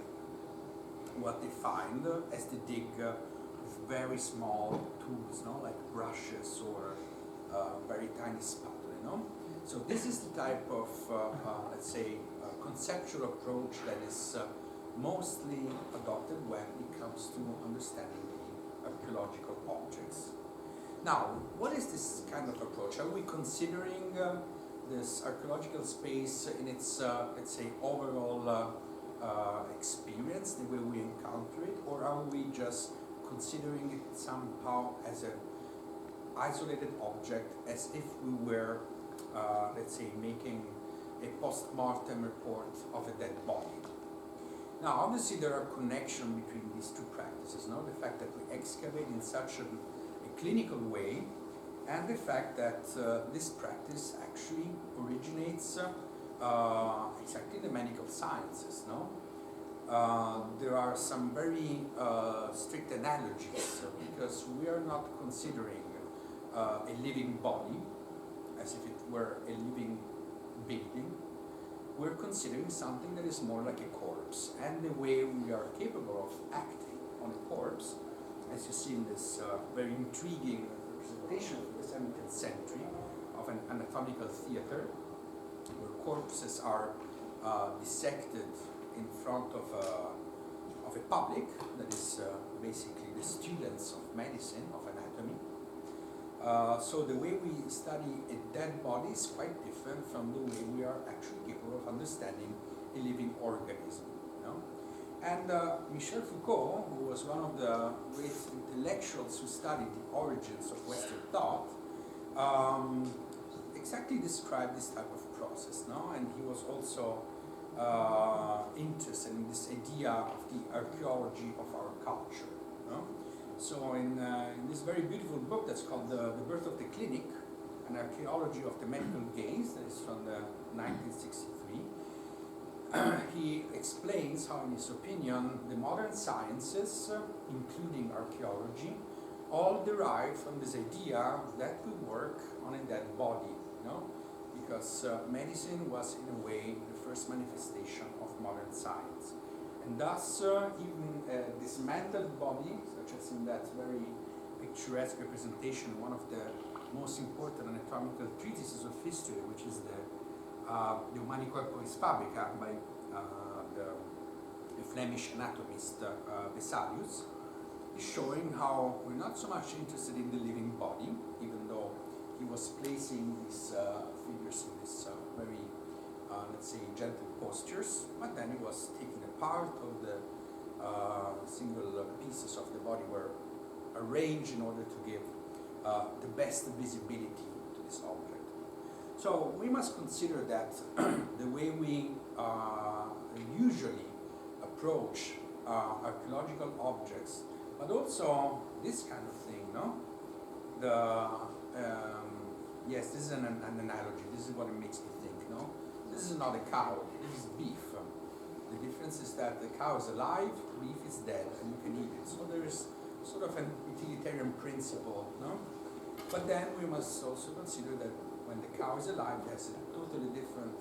what they find as they dig with very small tools, no? Like brushes or very tiny spatula, you know? So this is the type of, let's say, conceptual approach that is mostly adopted when it comes to understanding the archaeological objects. Now, what is this kind of approach? Are we considering this archaeological space in its, let's say, overall experience, the way we encounter it, or are we just considering it somehow as an isolated object, as if we were, let's say, making a post-mortem report of a dead body? Now, obviously, there are connections between these two practices, no? The fact that we excavate in such a clinical way, and the fact that this practice actually originates exactly in the medical sciences, no? There are some very strict analogies, because we are not considering a living body as if it were a living building. We're considering something that is more like a corpse, and the way we are capable of acting on a corpse, as you see in this very intriguing representation of the 17th century of an anatomical theater, where corpses are dissected in front of a public that is basically the students of medicine, of anatomy. So the way we study a dead body is quite different from the way we are actually capable of understanding a living organism. You know? And Michel Foucault, who was one of the great intellectuals who studied the origins of Western thought, exactly described this type of process, no? And he was also interested in this idea of the archaeology of our culture, no? So in this very beautiful book that's called The Birth of the Clinic, an archaeology of the medical gaze, that is from the 1963, he explains how, in his opinion, the modern sciences, including archaeology, all derive from this idea that we work on a dead body, you know? Because medicine was, in a way, the first manifestation of modern science. And thus, even a dismantled body, such as in that very picturesque representation, one of the most important anatomical treatises of history, which is the De Humani Corporis Fabrica by the Flemish anatomist Vesalius, is showing how we're not so much interested in the living body, even though he was placing these figures in this very, let's say, gentle postures, but then he was taking a part of the single pieces of the body were arranged in order to give the best visibility to this object. So we must consider that the way we usually approach archaeological objects, but also this kind of thing, no? Yes, this is an analogy. This is what it makes me think, no? This is not a cow, this is beef. The difference is that the cow is alive, beef is dead, and you can eat it. So there is sort of an utilitarian principle, no? But then we must also consider that when the cow is alive, it has a totally different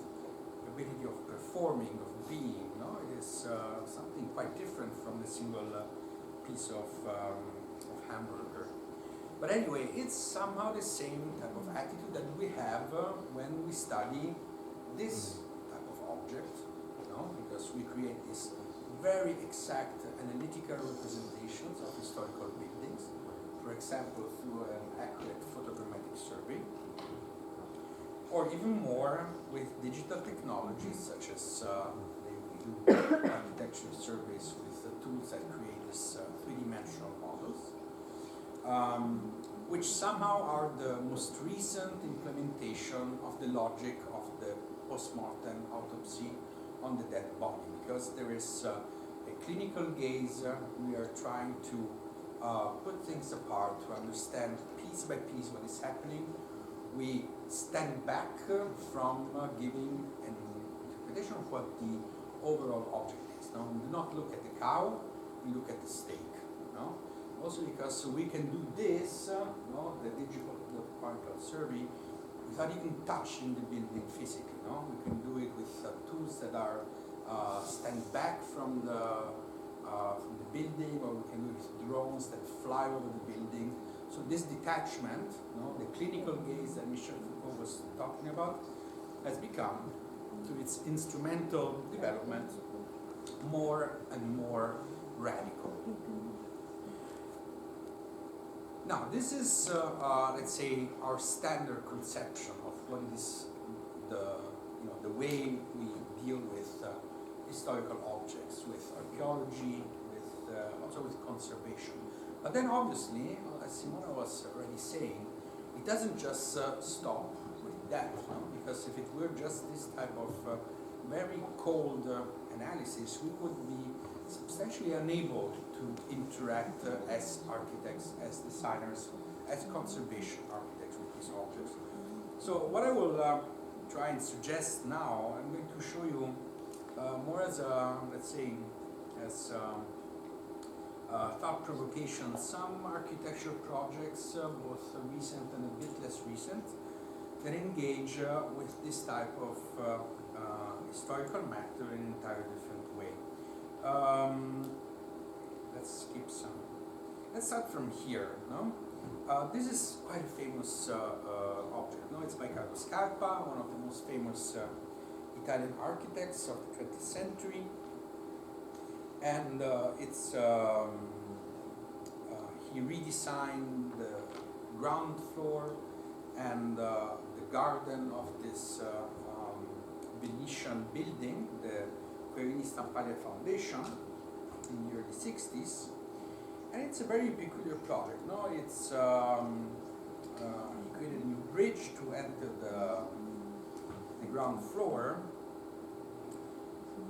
ability of performing, of being, no? It is something quite different from the single piece of hamburger. But anyway, it's somehow the same type of attitude that we have when we study this type of object, you know, because we create these very exact analytical representations of historical buildings, for example, through an accurate photogrammetric survey, or even more with digital technologies such as we do architectural surveys with the tools that create these three-dimensional models. Which somehow are the most recent implementation of the logic of the post-mortem autopsy on the dead body, because there is a clinical gaze. We are trying to put things apart to understand piece by piece what is happening we stand back from giving an interpretation of what the overall object is. No? We do not look at the cow, we look at the steak. No? Also because we can do this, no, the digital particle survey, without even touching the building physically. No? We can do it with tools that are stand back from the building, or we can do it with drones that fly over the building. So this detachment, no, the clinical gaze that Michel Foucault was talking about, has become, to its instrumental development, more and more radical. Now, this is, let's say, our standard conception of what is the way we deal with historical objects, with archaeology, with also with conservation. But then, obviously, as Simona was already saying, it doesn't just stop with that, no? Because if it were just this type of very cold analysis, we would be substantially unable to interact as architects, as designers, as conservation architects with these objects. So what I will try and suggest now, I'm going to show you more as a, let's say, as thought provocation, some architectural projects, both recent and a bit less recent, that engage with this type of historical matter in an entirely different way. Let's skip some. Let's start from here. No? This is quite a famous object. No? It's by Carlo Scarpa, one of the most famous Italian architects of the 20th century. And he redesigned the ground floor and the garden of this Venetian building, the Querini Stampaglia Foundation, in the early 60s. And it's a very peculiar project. No, it's he created a new bridge to enter the ground floor,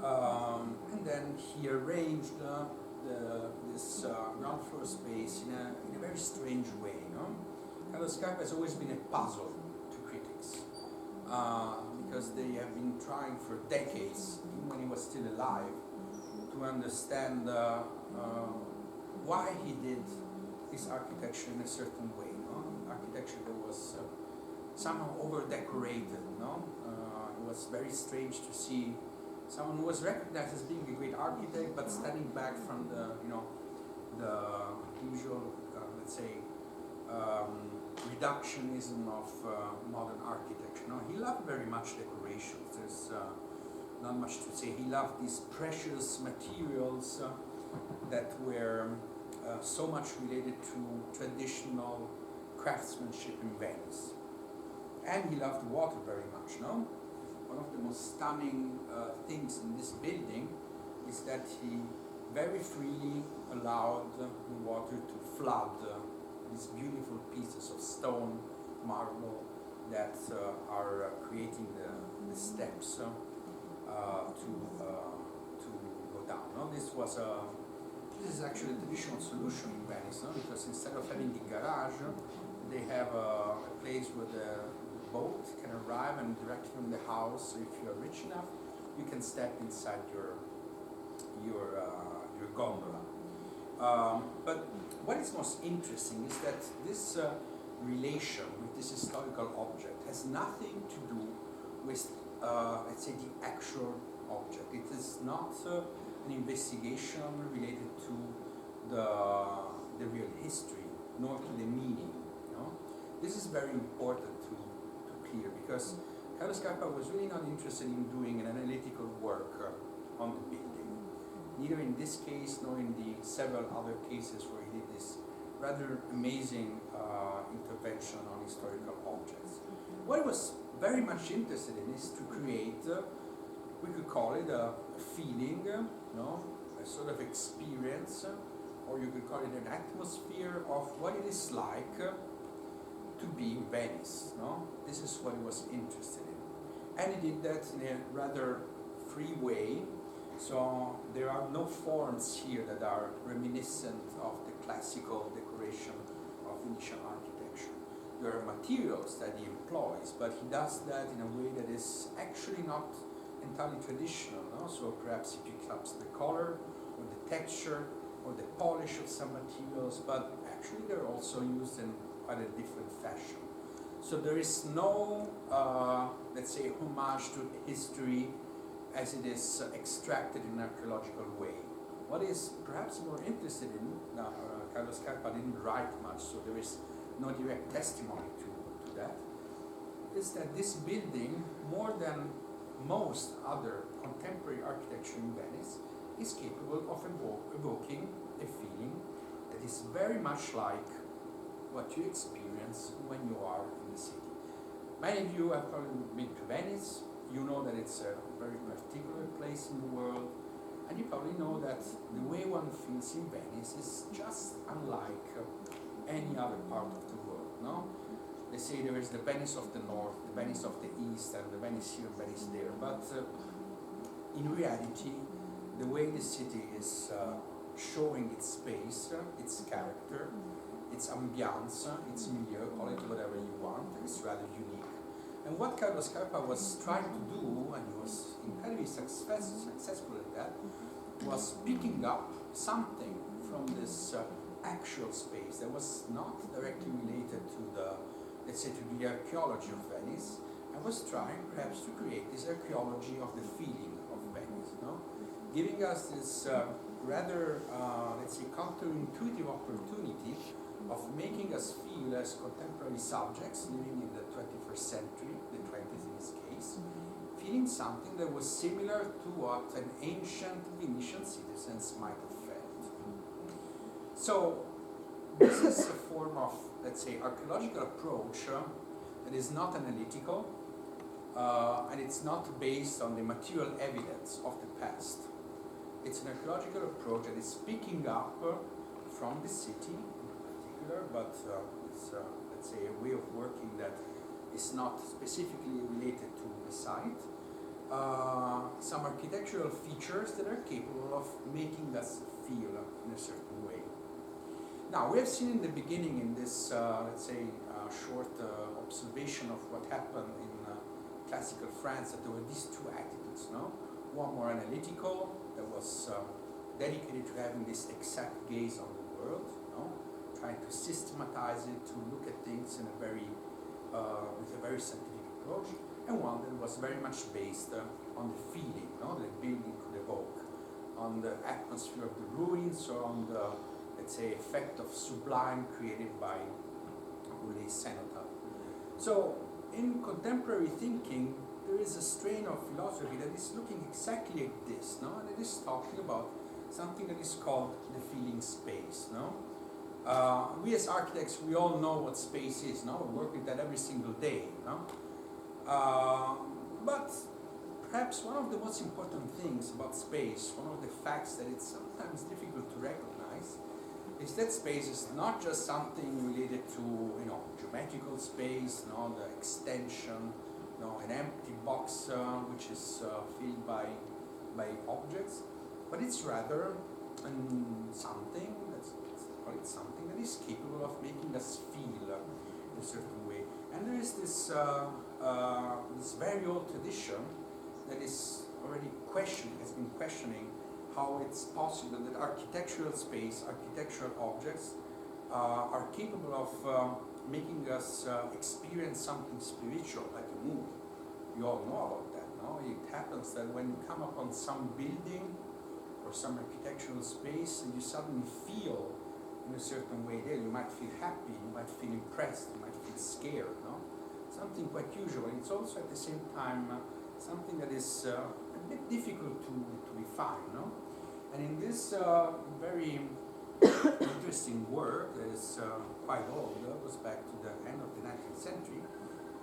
and then he arranged this ground floor space in a very strange way. No? Carlo Scarpa has always been a puzzle to critics because they have been trying for decades, even when he was still alive, to understand why he did his architecture in a certain way. No? Architecture that was somehow over-decorated. No? It was very strange to see someone who was recognized as being a great architect, but standing back from the usual, let's say, reductionism of modern architecture. No? He loved very much decorations. There's not much to say. He loved these precious materials that were so much related to traditional craftsmanship in Venice. And he loved water very much, no? One of the most stunning things in this building is that he very freely allowed the water to flood these beautiful pieces of stone, marble, that are creating the steps to go down. No? This is actually a traditional solution in Venice, no? Because instead of having the garage, they have a place where the boat can arrive and directly from the house. So if you are rich enough, you can step inside your gondola. But what is most interesting is that this relation with this historical object has nothing to do with, let's say, the actual object. It is not an investigation related to the real history, nor to the meaning. No? This is very important to clear, because Carlo Scarpa was really not interested in doing an analytical work on the building, neither in this case nor in the several other cases where he did this rather amazing intervention on historical objects. What he was very much interested in is to create, we could call it a feeling, no? A sort of experience, or you could call it an atmosphere of what it is like to be in Venice. No? This is what he was interested in. And he did that in a rather free way. So there are no forms here that are reminiscent of the classical decoration of Venetian architecture. there are materials that he employs, but he does that in a way that is actually not entirely traditional. No? So perhaps he picks up the color, or the texture, or the polish of some materials, but actually they're also used in quite a different fashion. So there is no, let's say, homage to history as it is extracted in an archaeological way. What is perhaps more interested in, Carlo Scarpa didn't write much, so there is no direct testimony to that, is that this building, more than most other contemporary architecture in Venice, is capable of evoking a feeling that is very much like what you experience when you are in the city. Many of you have probably been to Venice. You know that it's a very particular place in the world, and you probably know that the way one feels in Venice is just unlike any other part of the world. No? They say there is the Venice of the north, the Venice of the east, and the Venice here, Venice there. But in reality, the way the city is showing its space, its character, its ambiance, its milieu, call it whatever you want, is rather unique. And what Carlo Scarpa was trying to do, and he was incredibly successful at that, was picking up something from this actual space that was not directly related to the, let's say, to the archaeology of Venice, and was trying perhaps to create this archaeology of the feeling of Venice, no? Giving us this rather, let's say, counterintuitive opportunity of making us feel as contemporary subjects living in the 21st century, the 20th in this case, feeling something that was similar to what an ancient Venetian citizens might have felt. So this is a form of, let's say, archaeological approach that is not analytical, and it's not based on the material evidence of the past. It's an archaeological approach that is picking up from the city in particular, but it's, let's say, a way of working that is not specifically related to the site. Some architectural features that are capable of making us feel in a certain way. Now, we have seen in the beginning in this, let's say, short observation of what happened in classical France that there were these two attitudes, no? One more analytical, that was dedicated to having this exact gaze on the world, no? Trying to systematize it, to look at things in a very, with a very scientific approach, and one that was very much based on the feeling, no? That building could evoke, on the atmosphere of the ruins, or on the, let's say, effect of sublime created by Roulet's cenotaph. So, in contemporary thinking, there is a strain of philosophy that is looking exactly at this, no? And it is talking about something that is called the feeling space, no? We as architects, we all know what space is, no? We work with that every single day, no? But perhaps one of the most important things about space, one of the facts that it's sometimes difficult to recognize, is that space is not just something related to, you know, geometrical space, no, the extension, no, an empty box which is filled by objects, but it's rather something that's, call it something that is capable of making us feel in a certain way. And there is this this very old tradition that is already has been questioning how it's possible that architectural space, architectural objects are capable of making us experience something spiritual, like a mood. You all know about that, no? It happens that when you come upon some building or some architectural space and you suddenly feel in a certain way there, you might feel happy, you might feel impressed, you might feel scared, no? Something quite usual. It's also at the same time something that is a bit difficult to define, no? And in this very interesting work that is quite old, goes back to the end of the 19th century,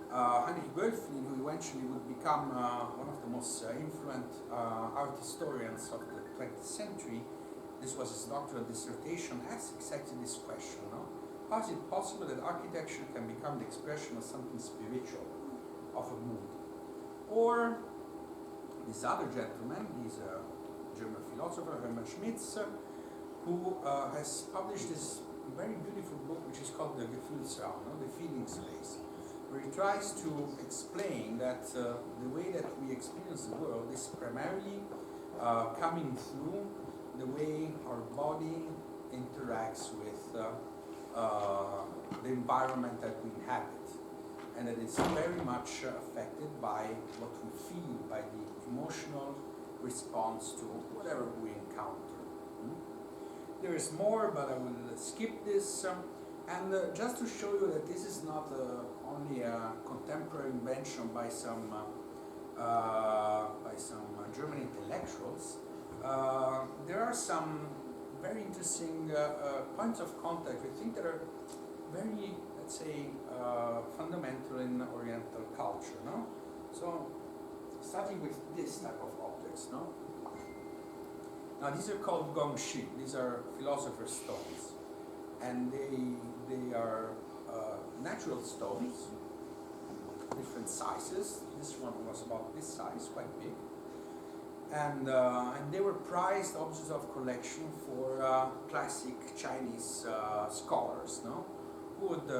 Heinrich Wölfflin, who eventually would become one of the most influent art historians of the 20th century, this was his doctoral dissertation, asked exactly this question, no? How is it possible that architecture can become the expression of something spiritual, of a mood? Or this other gentleman, he's a German philosopher, Hermann Schmitz, who has published this very beautiful book which is called the Gefühlsraum, no? The feeling space, where he tries to explain that the way that we experience the world is primarily coming through the way our body interacts with the environment that we inhabit, and that it's very much affected by what we feel, by the emotional response to whatever we encounter. There is more, but I will skip this. And just to show you that this is not only a contemporary invention by some German intellectuals, there are some very interesting points of contact, I think, that are very, let's say, fundamental in Oriental culture. No? So, starting with this type of objects. No? Now, these are called gongshi. These are philosopher's stones, and they are natural stones, different sizes. This one was about this size, quite big, and they were prized objects of collection for classic Chinese scholars, no, who would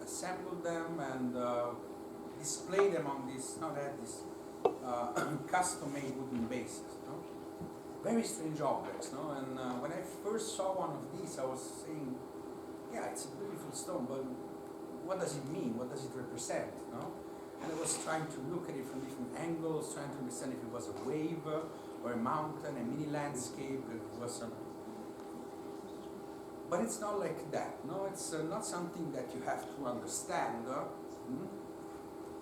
assemble them and display them on these, custom-made wooden bases. No? Very strange objects, no? And when I first saw one of these, I was saying, yeah, it's a beautiful stone, but what does it mean? What does it represent? No? And I was trying to look at it from different angles, trying to understand if it was a wave or a mountain, a mini landscape, if it was a... But it's not like that, no? It's not something that you have to understand.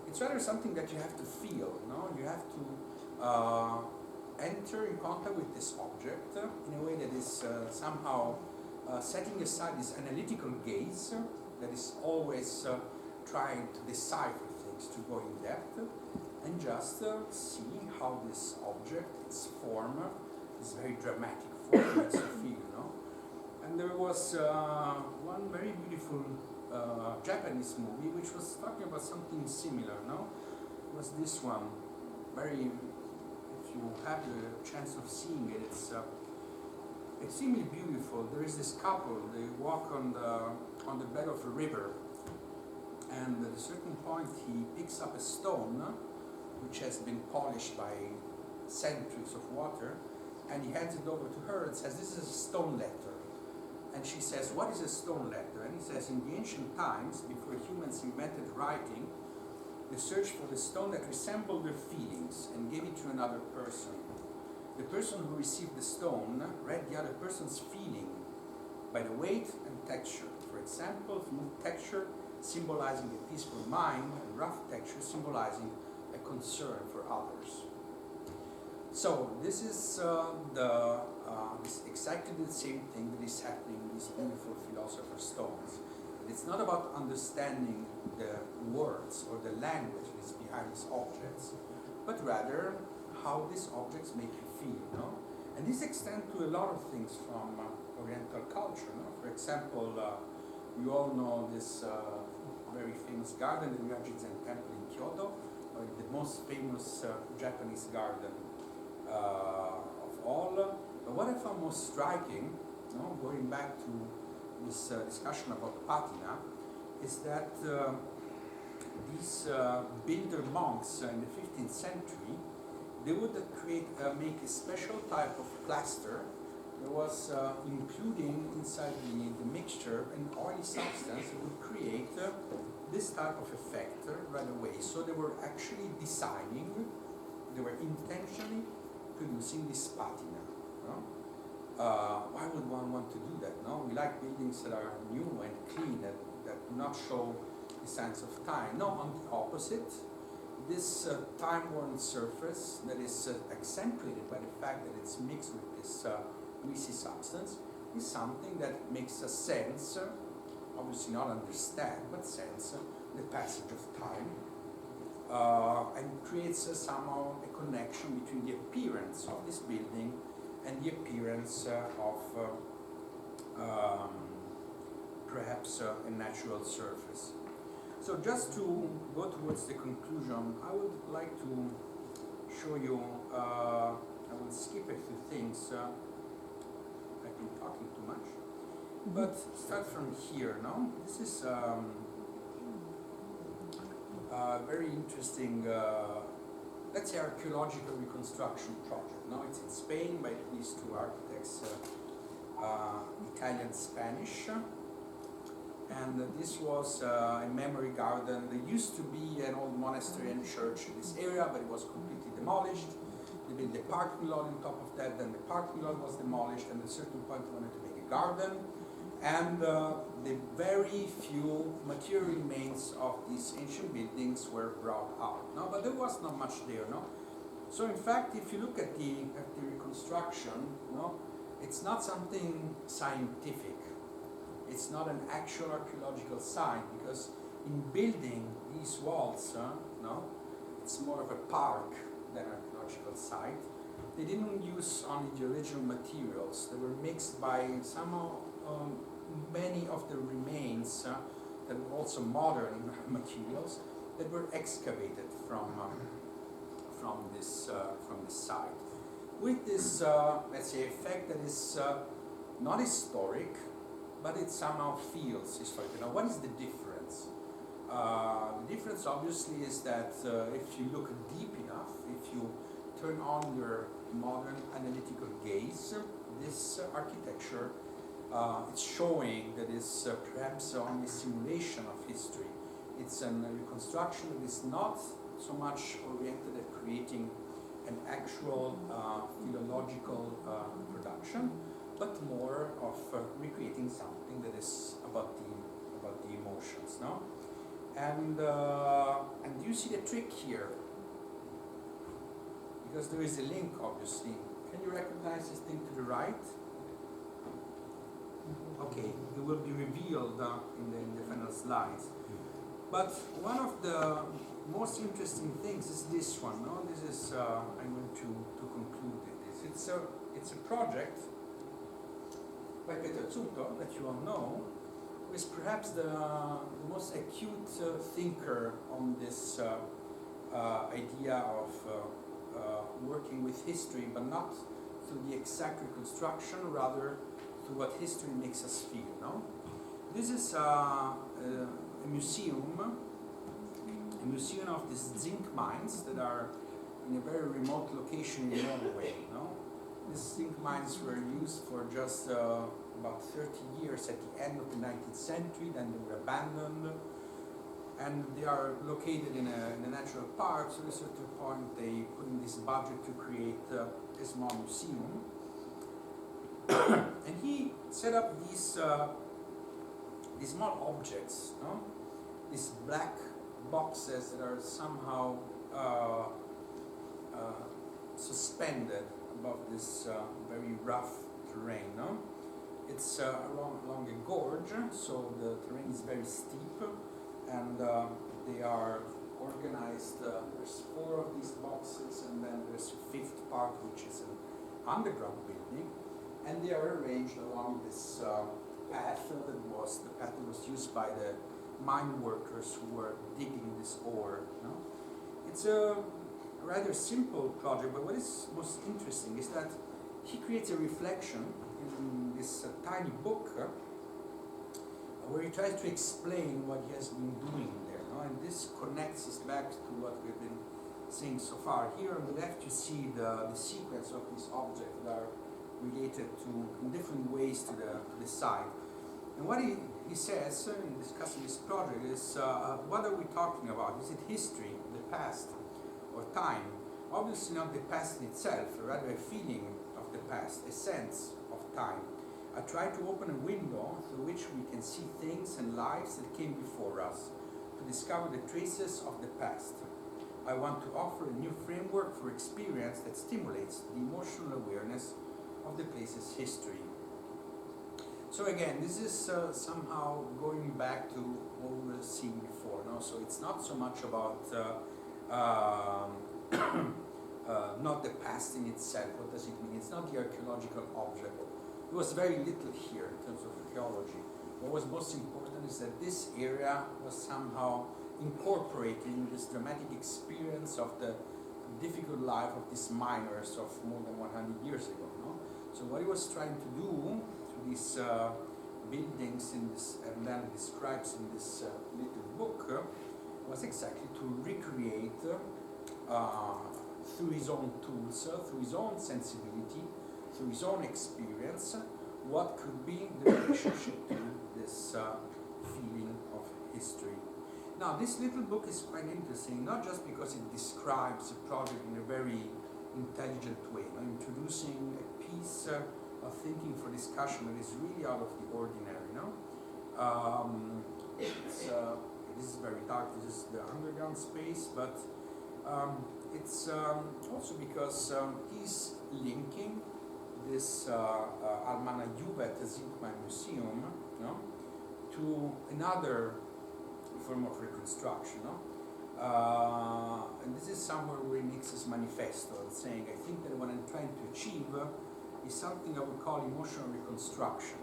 It's rather something that you have to feel, no? You have to enter in contact with this object in a way that is somehow setting aside this analytical gaze that is always trying to decipher things, to go in depth, and just see how this object, its form, is very dramatic form, makes you feel, you know. And there was one very beautiful Japanese movie which was talking about something similar, no? It was this one, very, if you have the chance of seeing it, it's extremely beautiful. There is this couple, they walk on the bed of a river, and at a certain point he picks up a stone which has been polished by centuries of water, and he hands it over to her and says, "This is a stone letter." And she says, "What is a stone letter?" And he says, "In the ancient times, before humans invented writing, they searched for the stone that resembled their feelings and gave it to another person. The person who received the stone read the other person's feeling by the weight and texture. For example, smooth texture symbolizing a peaceful mind, and rough texture symbolizing a concern for others." So this is this exactly the same thing that is happening in these beautiful philosopher's stones. It's not about understanding the words or the language that is behind these objects, but rather how these objects make you feel, no? And this extends to a lot of things from Oriental culture, no? For example, you all know this very famous garden, the Ryujin Temple in Kyoto, the most famous Japanese garden of all. But what I found most striking, you know, going back to this discussion about patina, is that these builder monks in the 15th century, they would make a special type of plaster that was including inside the mixture an oily substance that would create this type of effect right away. So they were actually designing, they were intentionally producing this patina. No? Why would one want to do that? No, we like buildings that are new and clean, that do not show the signs of time. No, on the opposite, this time-worn surface that is accentuated by the fact that it's mixed with this greasy substance is something that makes us sense, obviously not understand, but sense the passage of time, and creates somehow a connection between the appearance of this building and the appearance of perhaps a natural surface. So just to go towards the conclusion, I would like to show you, I will skip a few things, I've been talking too much. But start from here, no? This is a very interesting, let's say, archaeological reconstruction project. No, it's in Spain by these two architects, Italian, Spanish. And this was a memory garden. There used to be an old monastery and church in this area, but it was completely demolished. They built a parking lot on top of that, then the parking lot was demolished, and at a certain point they wanted to make a garden. And the very few material remains of these ancient buildings were brought out. No? But there was not much there. No? So in fact, if you look at the reconstruction, no, it's not something scientific. It's not an actual archaeological site, because in building these walls, no, it's more of a park than an archaeological site. They didn't use only the original materials. They were mixed by somehow many of the remains that were also modern materials that were excavated from this site. With this, let's say, effect that is not historic, but it somehow feels historic. Now, what is the difference? The difference, obviously, is that if you look deep enough, if you turn on your modern analytical gaze, this architecture it's showing that it's perhaps only a simulation of history. It's a reconstruction that is not so much oriented at creating an actual philological production, but more of recreating something that is about the emotions, no? And you see the trick here, because there is a link, obviously. Can you recognize this thing to the right? Okay, it will be revealed in the final slides. But one of the most interesting things is this one. No, this is I'm going to conclude with this. It's a project by Peter Zunto that you all know, who is perhaps the most acute thinker on this idea of working with history, but not through the exact reconstruction, rather through what history makes us feel. No, this is a museum of these zinc mines that are in a very remote location in Norway. No, these zinc mines were used for just about 30 years at the end of the 19th century. Then they were abandoned, and they are located in a natural park. So at a certain point, they put in this budget to create a small museum. And he set up these small objects, no? These black boxes that are somehow suspended above this very rough terrain. No? It's along a gorge, so the terrain is very steep, and they are organized. There's 4 of these boxes, and then there's a 5th part, which is an underground building. And they are arranged along this path that was used by the mine workers who were digging this ore. You know? It's a rather simple project, but what is most interesting is that he creates a reflection in this tiny book where he tries to explain what he has been doing there. No? And this connects us back to what we've been saying so far. Here on the left you see the sequence of these objects that are related to in different ways to the site. And what he says in discussing this project is what are we talking about? Is it history, the past, or time? Obviously not the past in itself, rather a feeling of the past, a sense of time. I try to open a window through which we can see things and lives that came before us, to discover the traces of the past. I want to offer a new framework for experience that stimulates the emotional awareness of the place's history. So again, this is somehow going back to what we were seeing before. No? So it's not so much about not the past in itself. What does it mean? It's not the archaeological object. There was very little here in terms of archaeology. What was most important is that this area was somehow incorporated in this dramatic experience of the difficult life of these miners of more than 100 years ago. No? So what he was trying to do through these buildings in this, Erlen describes in this little book, was exactly to recreate through his own tools, through his own sensibility, through his own experience, what could be the relationship to this feeling of history. Now, this little book is quite interesting, not just because it describes a project in a very intelligent way, introducing a piece of thinking for discussion that is really out of the ordinary. This is very dark, this is the underground space, but it's also because he's linking this Almana Juvet Zinkman Museum to another form of reconstruction. And this is somewhere where he makes his manifesto, saying, I think that what I'm trying to achieve is something I would call emotional reconstruction,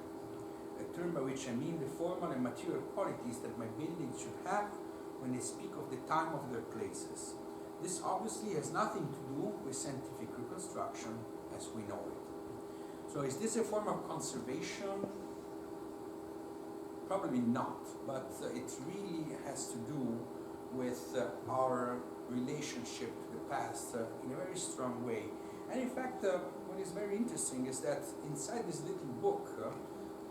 a term by which I mean the formal and material qualities that my buildings should have when they speak of the time of their places. This obviously has nothing to do with scientific reconstruction as we know it. So is this a form of conservation? Probably not, but it really has to do with our relationship to the past in a very strong way. And in fact, what is very interesting is that inside this little book,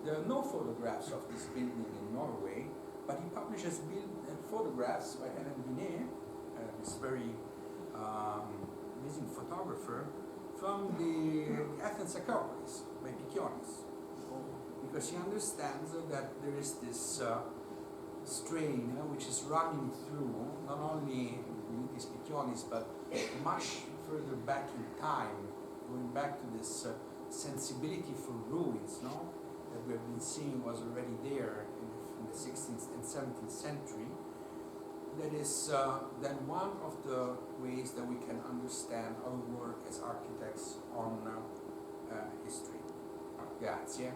there are no photographs of this building in Norway, but he publishes photographs by Helen Binet, this very amazing photographer, from the Athens Acropolis by Pikionis. Because he understands that there is this strain which is running through not only these Pikionis, but much further back in time, going back to this sensibility for ruins, that we have been seeing was already there in the 16th and 17th century. That is then one of the ways that we can understand our work as architects on history. Grazie.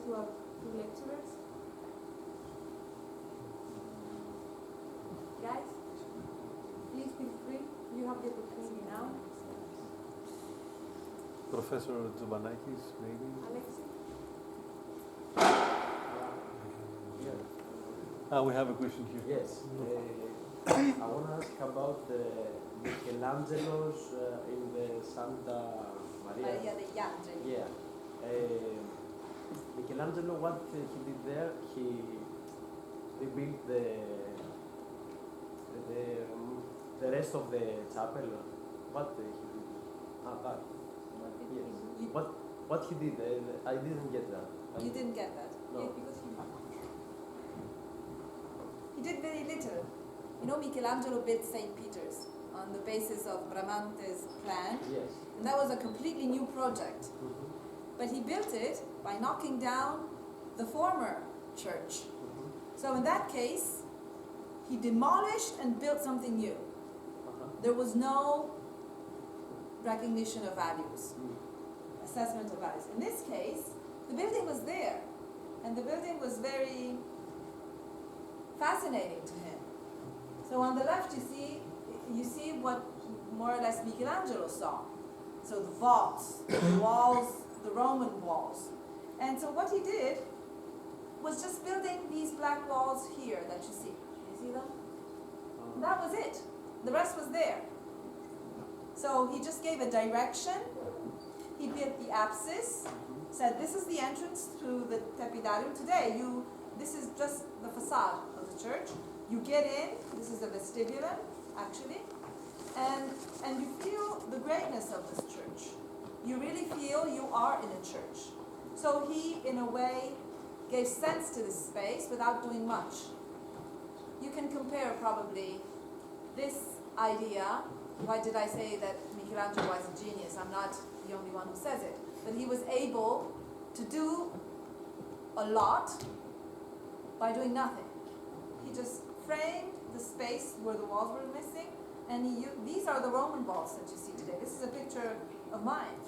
To our two lecturers. Guys, please feel free. You have the opportunity now. Professor De Matteis, maybe? Alexi? We have a question here. Yes. I want to ask about Michelangelo's in the Santa Maria. Maria degli Angeli. Yeah. Michelangelo, what he did there, he rebuilt the rest of the chapel. What he did? That. Yes. What he did? I didn't get that. You didn't get that? No. Yeah, because He did very little. Michelangelo built St. Peter's on the basis of Bramante's plan. Yes. And that was a completely new project. Mm-hmm. But he built it by knocking down the former church. Mm-hmm. So in that case, he demolished and built something new. Uh-huh. There was no recognition of values, assessment of values. In this case, the building was there, and the building was very fascinating to him. So on the left, you see what more or less Michelangelo saw. So the vaults, the walls, the Roman walls. And so what he did was just building these black walls here that you see. You see them? That was it. The rest was there. So he just gave a direction. He built the apsis, said this is the entrance to the Tepidarium. Today, this is just the facade of the church. You get in, this is the vestibulum, actually, and you feel the greatness of this church. You really feel you are in a church. So he, in a way, gave sense to this space without doing much. You can compare probably this idea. Why did I say that Michelangelo was a genius? I'm not the only one who says it. But he was able to do a lot by doing nothing. He just framed the space where the walls were missing, and these are the Roman walls that you see today. This is a picture of mine.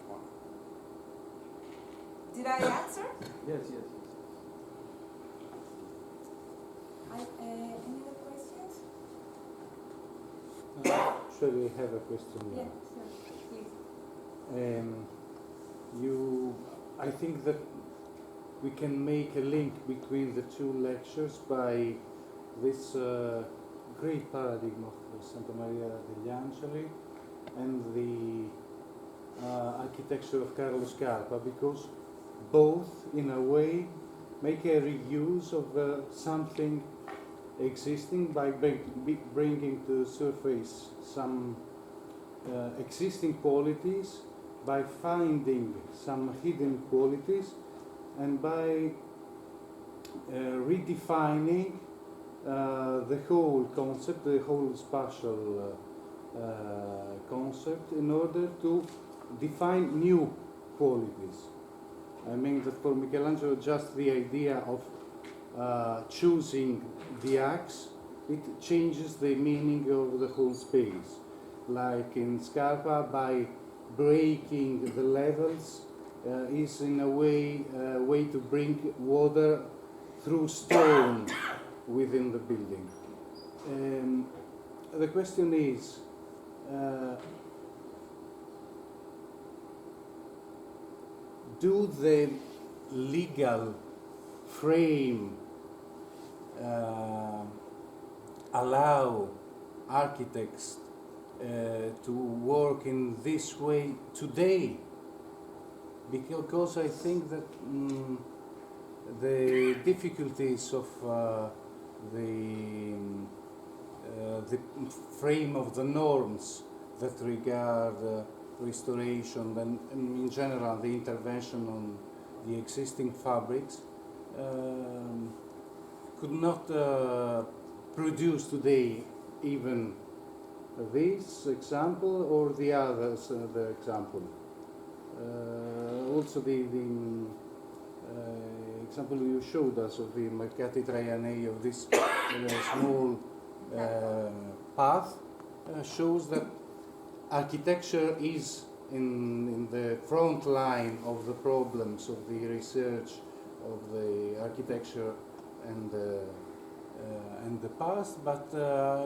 Did I answer? Yes, yes, yes. Any other questions? Actually, I have a question. Yeah, sure. Please. I think that we can make a link between the two lectures by this great paradigm of Santa Maria degli Angeli and the architecture of Carlo Scarpa, because both, in a way, make a reuse of something existing by bringing to the surface some existing qualities, by finding some hidden qualities, and by redefining the whole concept, the whole spatial concept, in order to define new qualities. I mean that for Michelangelo, just the idea of choosing the axe, it changes the meaning of the whole space. Like in Scarpa, by breaking the levels, is in a way to bring water through stone within the building. The question is, do the legal frame allow architects to work in this way today? Because I think that the difficulties of the frame of the norms that regard restoration and in general the intervention on the existing fabrics could not produce today even this example or the others, the example. Also the example you showed us of the Mercati Traianei, of this small path, shows that architecture is in the front line of the problems of the research of the architecture and the past, but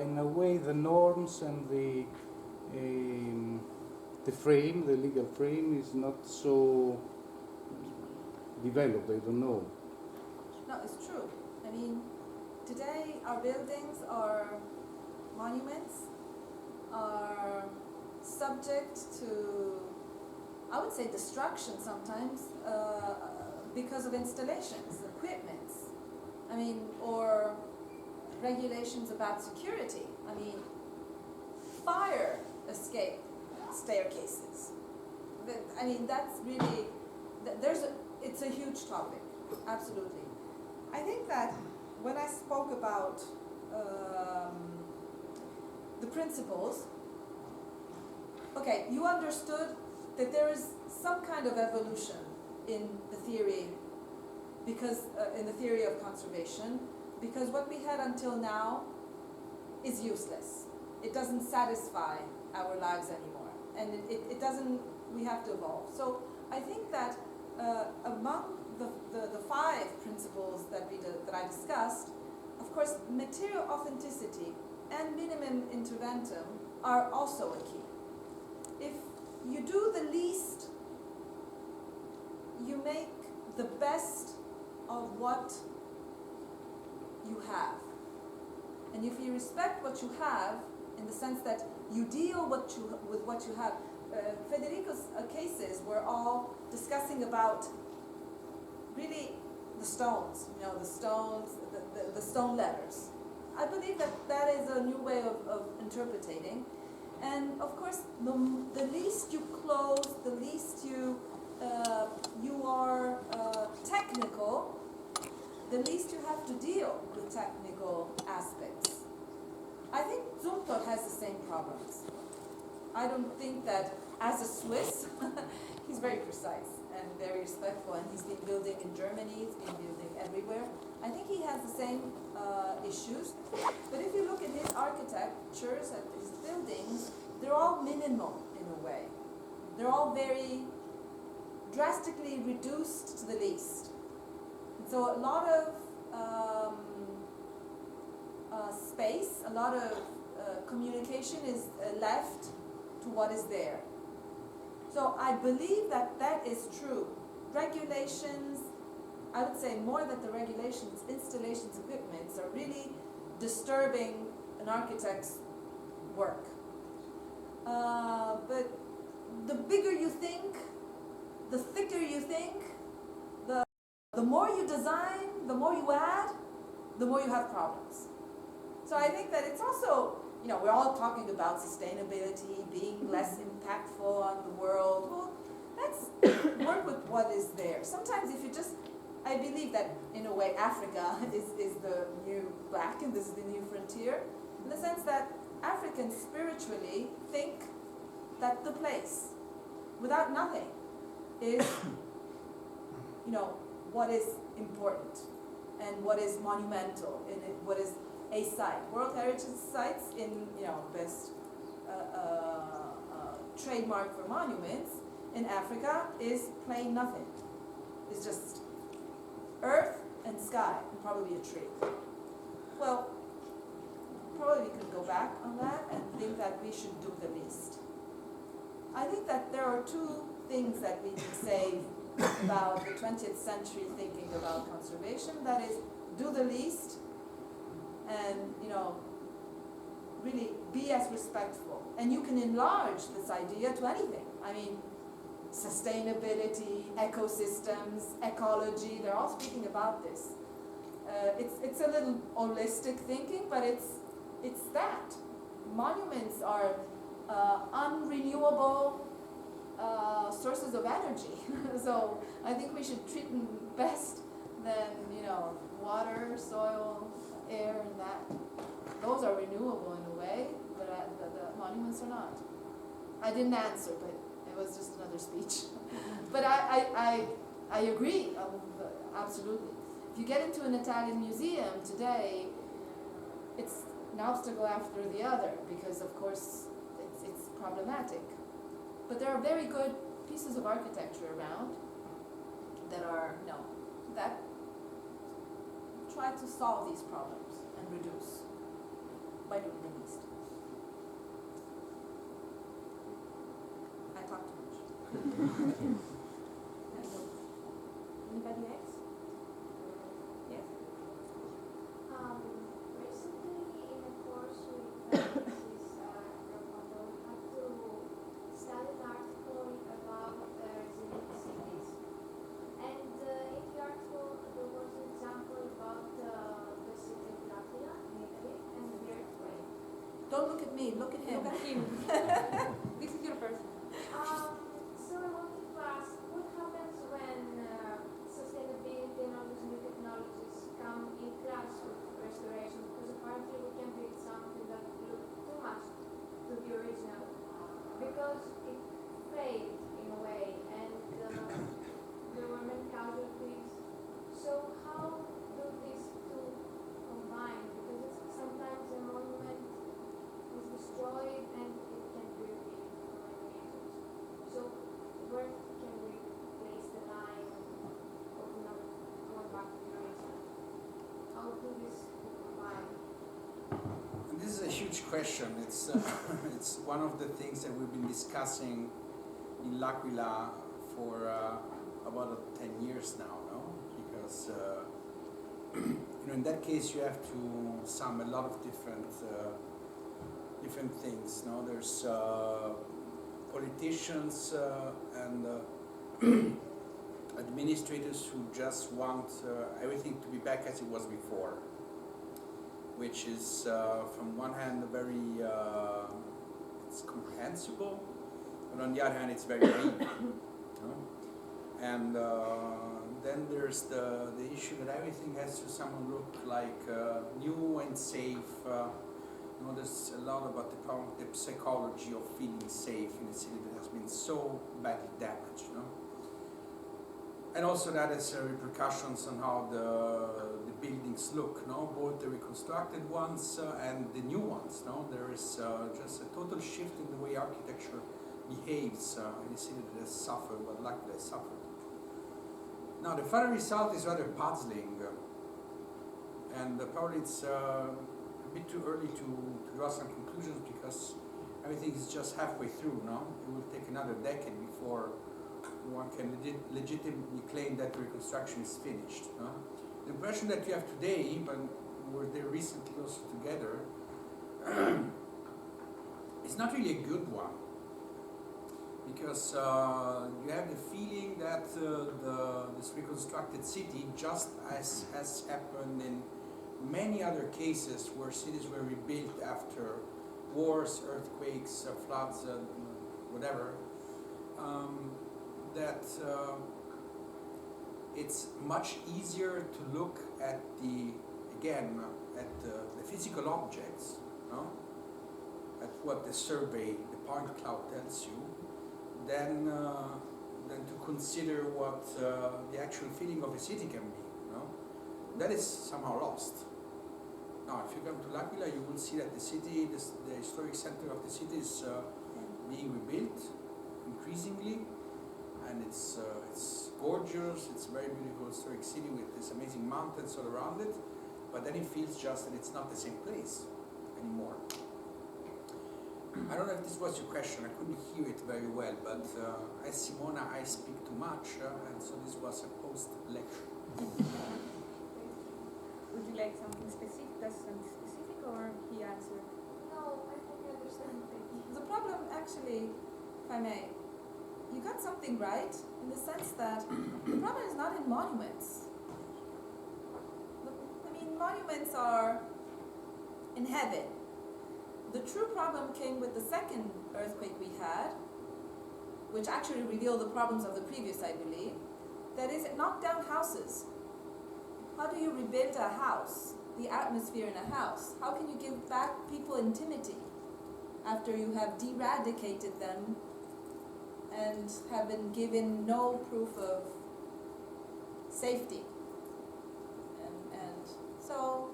in a way the norms and the frame, the legal frame, is not so developed. I don't know. No, it's true. I mean, today our buildings are monuments, are subject to, I would say, destruction sometimes because of installations, equipments. I mean, or regulations about security. I mean, fire escape staircases. I mean, that's really, it's a huge topic, absolutely. I think that when I spoke about the principles, okay, you understood that there is some kind of evolution in the theory, because in the theory of conservation, because what we had until now is useless. It doesn't satisfy our lives anymore, and it doesn't. We have to evolve. So I think that among the 5 principles that I discussed, of course, material authenticity and minimum interventum are also a key. If you do the least, you make the best of what you have. And if you respect what you have, in the sense that you deal with what you have, Federico's cases were all discussing about really the stones, the stones, the stone letters. I believe that is a new way of interpreting. And of course, the least you close, the least you are technical, the least you have to deal with technical aspects. I think Zumthor has the same problems. I don't think that, as a Swiss, he's very precise, and very respectful, and he's been building in Germany, he's been building everywhere. I think he has the same issues, but if you look at his architectures, at his buildings, they're all minimal in a way. They're all very drastically reduced to the least. And so a lot of space, a lot of communication is left to what is there. So I believe that that is true. Regulations, I would say more than the regulations, installations, equipments are really disturbing an architect's work. But the bigger you think, the thicker you think, the more you design, the more you add, the more you have problems. So I think that it's also, you know, we're all talking about sustainability, being less impactful on the world. Well, let's work with what is there. Sometimes if you just, I believe that in a way Africa is the new black and this is the new frontier, in the sense that Africans spiritually think that the place, without nothing, is, you know, what is important and what is monumental and what is a site. World Heritage Sites in, you know, best trademark for monuments in Africa is plain nothing. It's just earth and sky and probably a tree. Well, probably we could go back on that and think that we should do the least. I think that there are two things that we can say about the 20th century thinking about conservation. That is, do the least and, you know, really be as respectful. And you can enlarge this idea to anything. I mean, sustainability, ecosystems, ecology, they're all speaking about this. It's a little holistic thinking, but it's that. Monuments are unrenewable sources of energy. So I think we should treat them best than, you know, water, soil, air, and that. Those are renewable in a way, but the monuments are not. I didn't answer, but it was just another speech. But I agree, absolutely. If you get into an Italian museum today, it's an obstacle after the other, because of course it's problematic. But there are very good pieces of architecture around that are, you know, that try to solve these problems and reduce by doing the least. I talk too much. Anybody else? Yes? Recently in a course with this Prof, we had to study an article about resilient cities. And in the article there was an example about the city of L'Aquila in Italy and the earthquake. Don't look at me, look at him. Look at him. This is your person. So I wanted to ask, what happens when sustainability and all these new technologies come in clash with restoration? Because apparently we can build something that looks too much to the original, because it failed in a way, and there were many casualties. So how do these two combine? Because it's sometimes a monument is destroyed and it can be rebuilt for many reasons. So where can we place the line of not going back to the original? How do these combine? And this is a huge question. It's it's one of the things that we've been discussing in L'Aquila for about 10 years now, no? Because you know, in that case you have to sum a lot of different things. No, there's politicians and administrators who just want everything to be back as it was before, which is from one hand very it's comprehensible, but on the other hand it's very deep. No? And then there's the issue that everything has to somehow look like new and safe. You know, there's a lot about the psychology of feeling safe in a city that has been so badly damaged. You know? And also that has repercussions on how the buildings look, no? Both the reconstructed ones and the new ones, no? There is just a total shift in the way architecture behaves in a city that has suffered, but luckily has suffered. Now the final result is rather puzzling, and probably it's a bit too early to draw some conclusions because everything is just halfway through, no? It will take another decade before one can legitimately claim that reconstruction is finished. No? The impression that you have today, but we were there recently also together, is not really a good one. Because you have the feeling that this reconstructed city, just as has happened in many other cases where cities were rebuilt after wars, earthquakes, floods, whatever, that it's much easier to look at the physical objects, no? At what the survey, the point cloud tells you, than to consider what the actual feeling of a city can be. No? That is somehow lost. Now, if you come to L'Aquila, you will see that the city, the historic center of the city is being rebuilt increasingly, and it's gorgeous. It's a very beautiful historic city with these amazing mountains all around it. But then it feels just that it's not the same place anymore. I don't know if this was your question. I couldn't hear it very well, but as Simona, I speak too much, and so this was a post-lecture. Would you like something specific? Does something specific, or he answered? No, I think I understand. Thank you. The problem, actually, if I may, you got something right in the sense that the problem is not in monuments. I mean, monuments are in heaven. The true problem came with the second earthquake we had, which actually revealed the problems of the previous, I believe. That is, it knocked down houses. How do you rebuild a house, the atmosphere in a house? How can you give back people intimacy after you have deradicated them and have been given no proof of safety? And so,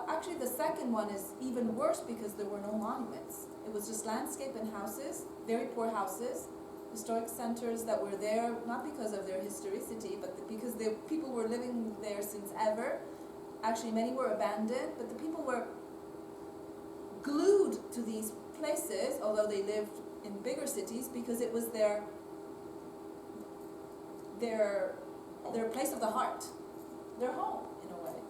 actually the second one is even worse because there were no monuments. It was just landscape and houses, very poor houses, historic centers that were there not because of their historicity, but because the people were living there since ever. Actually, many were abandoned, but the people were glued to these places, although they lived in bigger cities, because it was their place of the heart, their home, in a way.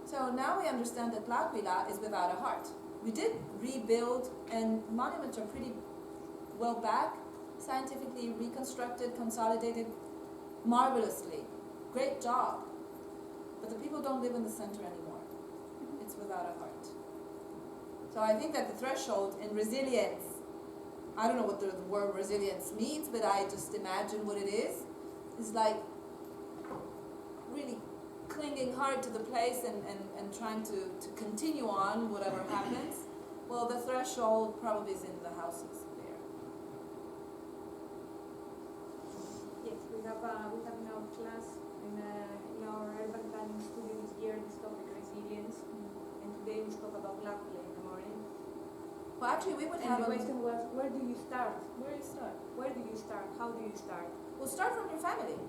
So now we understand that L'Aquila is without a heart. We did rebuild, and monuments are pretty well back, scientifically reconstructed, consolidated, marvelously. Great job. But the people don't live in the center anymore. It's without a heart. So I think that the threshold in resilience, I don't know what the word resilience means, but I just imagine what it is like really clinging hard to the place and trying to continue on whatever happens. Well, the threshold probably is in the houses there. Yes, we have in our class, in our urban planning studio this year, this topic resilience, and today we spoke about L'Aquila in the morning. Well, actually, we would And have the question was, where do you start? Where do you start? Where do you start? How do you start? Well, start from your family.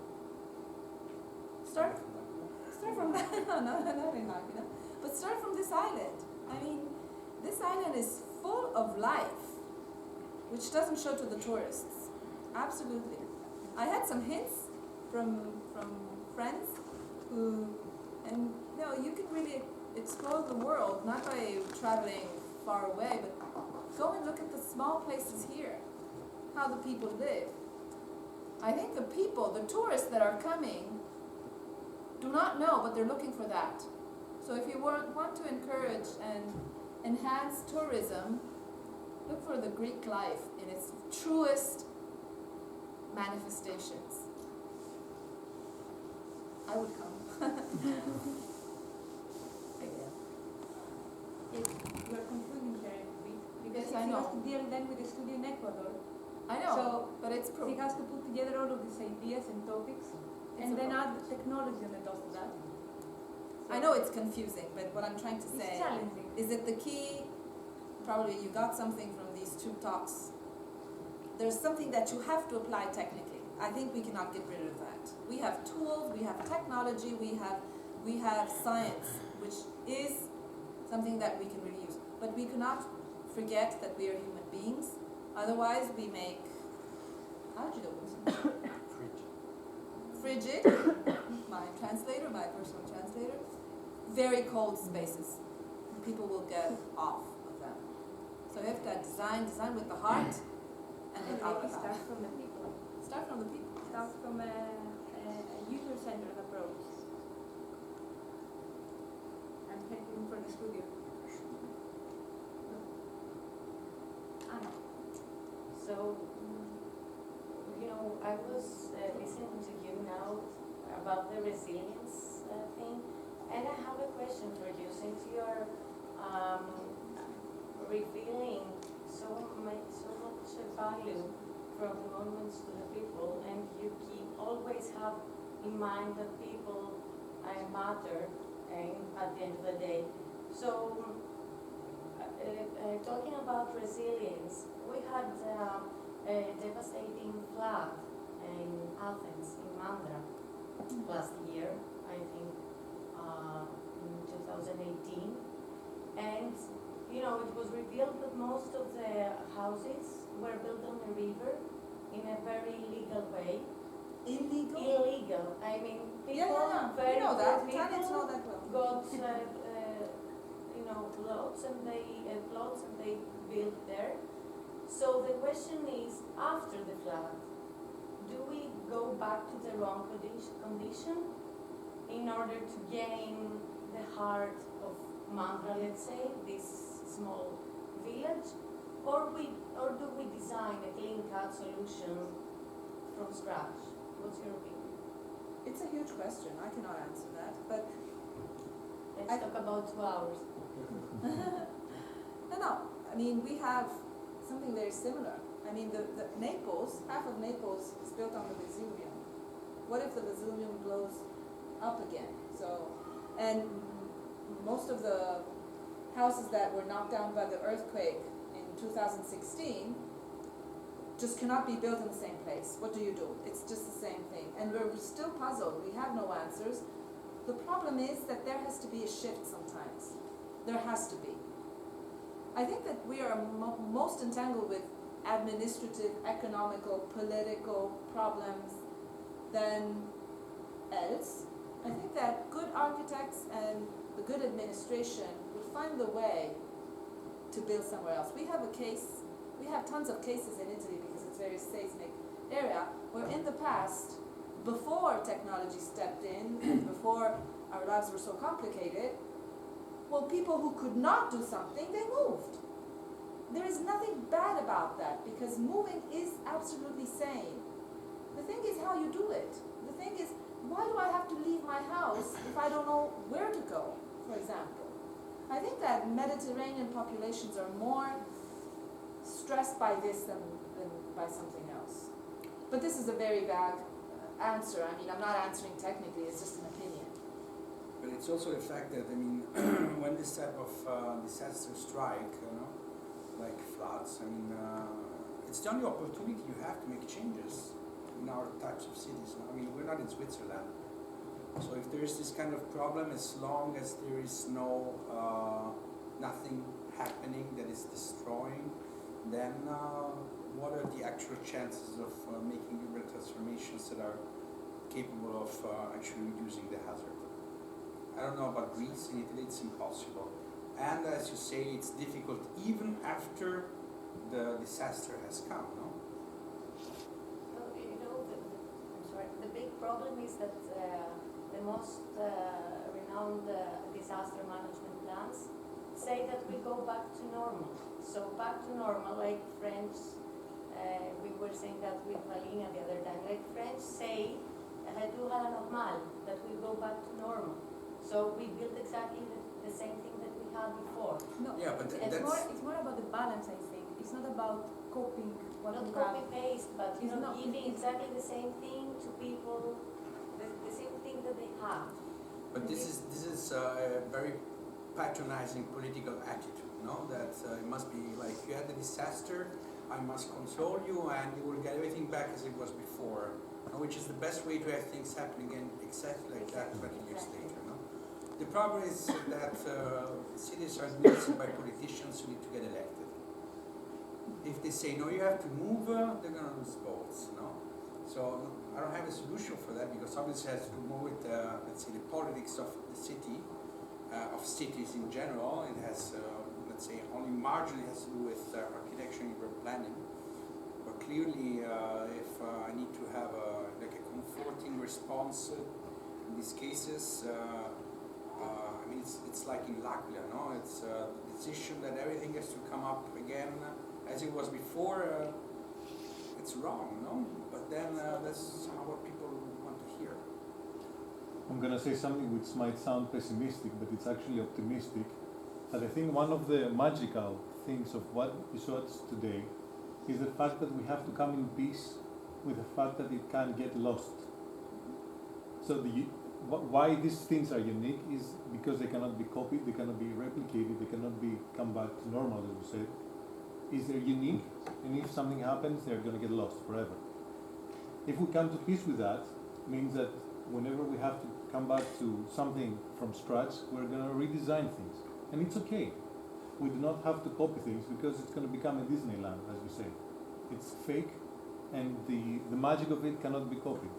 Start from that. No, not in L'Aquila. But start from this island. I mean, this island is full of life, which doesn't show to the tourists. Absolutely. I had some hints from friends who, and you know, you can really explore the world not by traveling far away, but go and look at the small places here, how the people live. I think the people, the tourists that are coming, do not know, but they're looking for that. So if you want to encourage and enhance tourism, look for the Greek life in its truest manifestations. I would come. Yes, you are concluding here, because Yes, if I you know. have to deal then with the studio in Ecuador, I know, So but it's he has to put together all of these ideas and topics, and then add the technology on the top of that. I know it's confusing, but what I'm trying to It's say challenging. is that the key, probably you got something from these two talks. There's something that you have to apply technically. I think we cannot get rid of that. We have tools, we have technology, we have science, which is something that we can really use. But we cannot forget that we are human beings. Otherwise, we make, how did you do this? Frigid, my translator, my personal translator, very cold spaces. People will get off of them. So you have to design with the heart and then out of Start that. from the people. Start from the people. Start from a user-centered approach. I'm heading for the studio. Anna. So, I was listening to you now about the resilience thing, and I have a question for you. Since you are revealing so much value from the monuments to the people, and you always have in mind that people matter at the end of the day. So, talking about resilience, we had a devastating flood in Athens, in Mandra, last year, I think, in 2018. And, it was revealed that most of the houses were built on a river in a very illegal way. Illegal? Illegal. I mean, people, very You know that. poor Italians know people that well. got, plots and they built there. So the question is, after the flood, do we go back to the wrong condition in order to gain the heart of Mandra, let's say, this small village, or do we design a clean-cut solution from scratch? What's your opinion? It's a huge question. I cannot answer that. But Let's talk about 2 hours. no. I mean, we have something very similar. I mean, the Naples, half of Naples is built on the Vesuvian. What if the Vesuvian blows up again? And most of the houses that were knocked down by the earthquake in 2016 just cannot be built in the same place. What do you do? It's just the same thing. And we're still puzzled. We have no answers. The problem is that there has to be a shift sometimes. There has to be. I think that we are most entangled with administrative, economical, political problems than else. I think that good architects and the good administration would find the way to build somewhere else. We have tons of cases in Italy because it's a very seismic area where in the past, before technology stepped in and before our lives were so complicated, well, people who could not do something, they moved. There is nothing bad about that because moving is absolutely sane. The thing is how you do it. The thing is, why do I have to leave my house if I don't know where to go, for example? I think that Mediterranean populations are more stressed by this than by something else. But this is a very vague answer. I mean, I'm not answering technically, it's just an opinion. But it's also the fact that, when this type of disaster strike, like floods, it's the only opportunity you have to make changes in our types of cities. We're not in Switzerland. So if there is this kind of problem, as long as there is nothing happening that is destroying, then what are the actual chances of making urban transformations that are capable of actually reducing the hazard? I don't know about Greece. In Italy it's impossible. And as you say, it's difficult even after the disaster has come, no? The big problem is that the most renowned disaster management plans say that we go back to normal. So back to normal, like French, we were saying that with Valina the other time, like French say, retour à la normale, that we go back to normal. So we build exactly the same thing that we had before. No, Yeah, but it's more about the balance, I think. it's not about copying what Not we copy have. paste, but It's not- giving it's- exactly the same thing to people, the same thing that they have. But this is a very patronizing political attitude, no? That it must be like you had a disaster, I must console you, and you will get everything back as it was before, which is the best way to have things happen again, exactly like that 20 years later. No? The problem is that cities are administered by politicians who need to get elected. If they say no, you have to move, they're going to lose votes. No? So I don't have a solution for that because obviously it has to do more with, let's say, the politics of the city, of cities in general. It has, let's say, only marginally has to do with architecture and urban planning. But clearly, if I need to have like a comforting response in these cases, I mean, it's like in L'Aquila, no? It's the decision that everything has to come up again as it was before. It's wrong, no? But then that's somehow what people want to hear. I'm going to say something which might sound pessimistic, but it's actually optimistic. But I think one of the magical things of what you showed us today is the fact that we have to come in peace with the fact that it can get lost. So why these things are unique is because they cannot be copied, they cannot be replicated, they cannot be come back to normal, as you said. Is they're unique, and if something happens, they're going to get lost forever. If we come to peace with that, means that whenever we have to come back to something from scratch, we're going to redesign things. And it's okay. We do not have to copy things because it's going to become a Disneyland, as you say. It's fake, and the magic of it cannot be copied.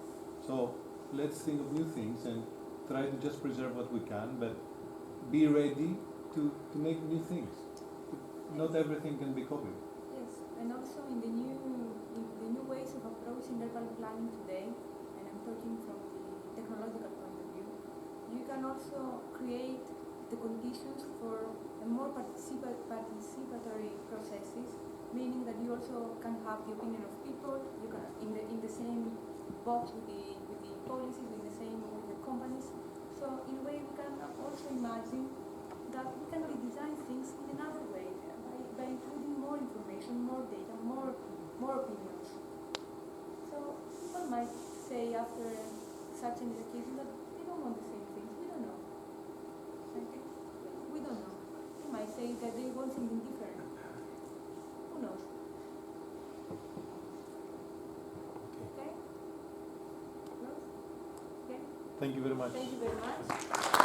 So let's think of new things and try to just preserve what we can, but be ready to make new things. Not everything can be copied. Yes, and also in the new ways of approaching urban planning today, and I'm talking from the technological point of view, you can also create the conditions for a more participatory processes, meaning that you also can have the opinion of people. You can in the same box with the policies, with the same with the companies. So in a way, we can also imagine that we can redesign things in another way by including more information, more data, more opinions. So people might say after such an education that they don't want the same things. We don't know. Okay? We don't know. They might say that they want something different. Who knows? Okay? Okay? Thank you very much. Thank you very much.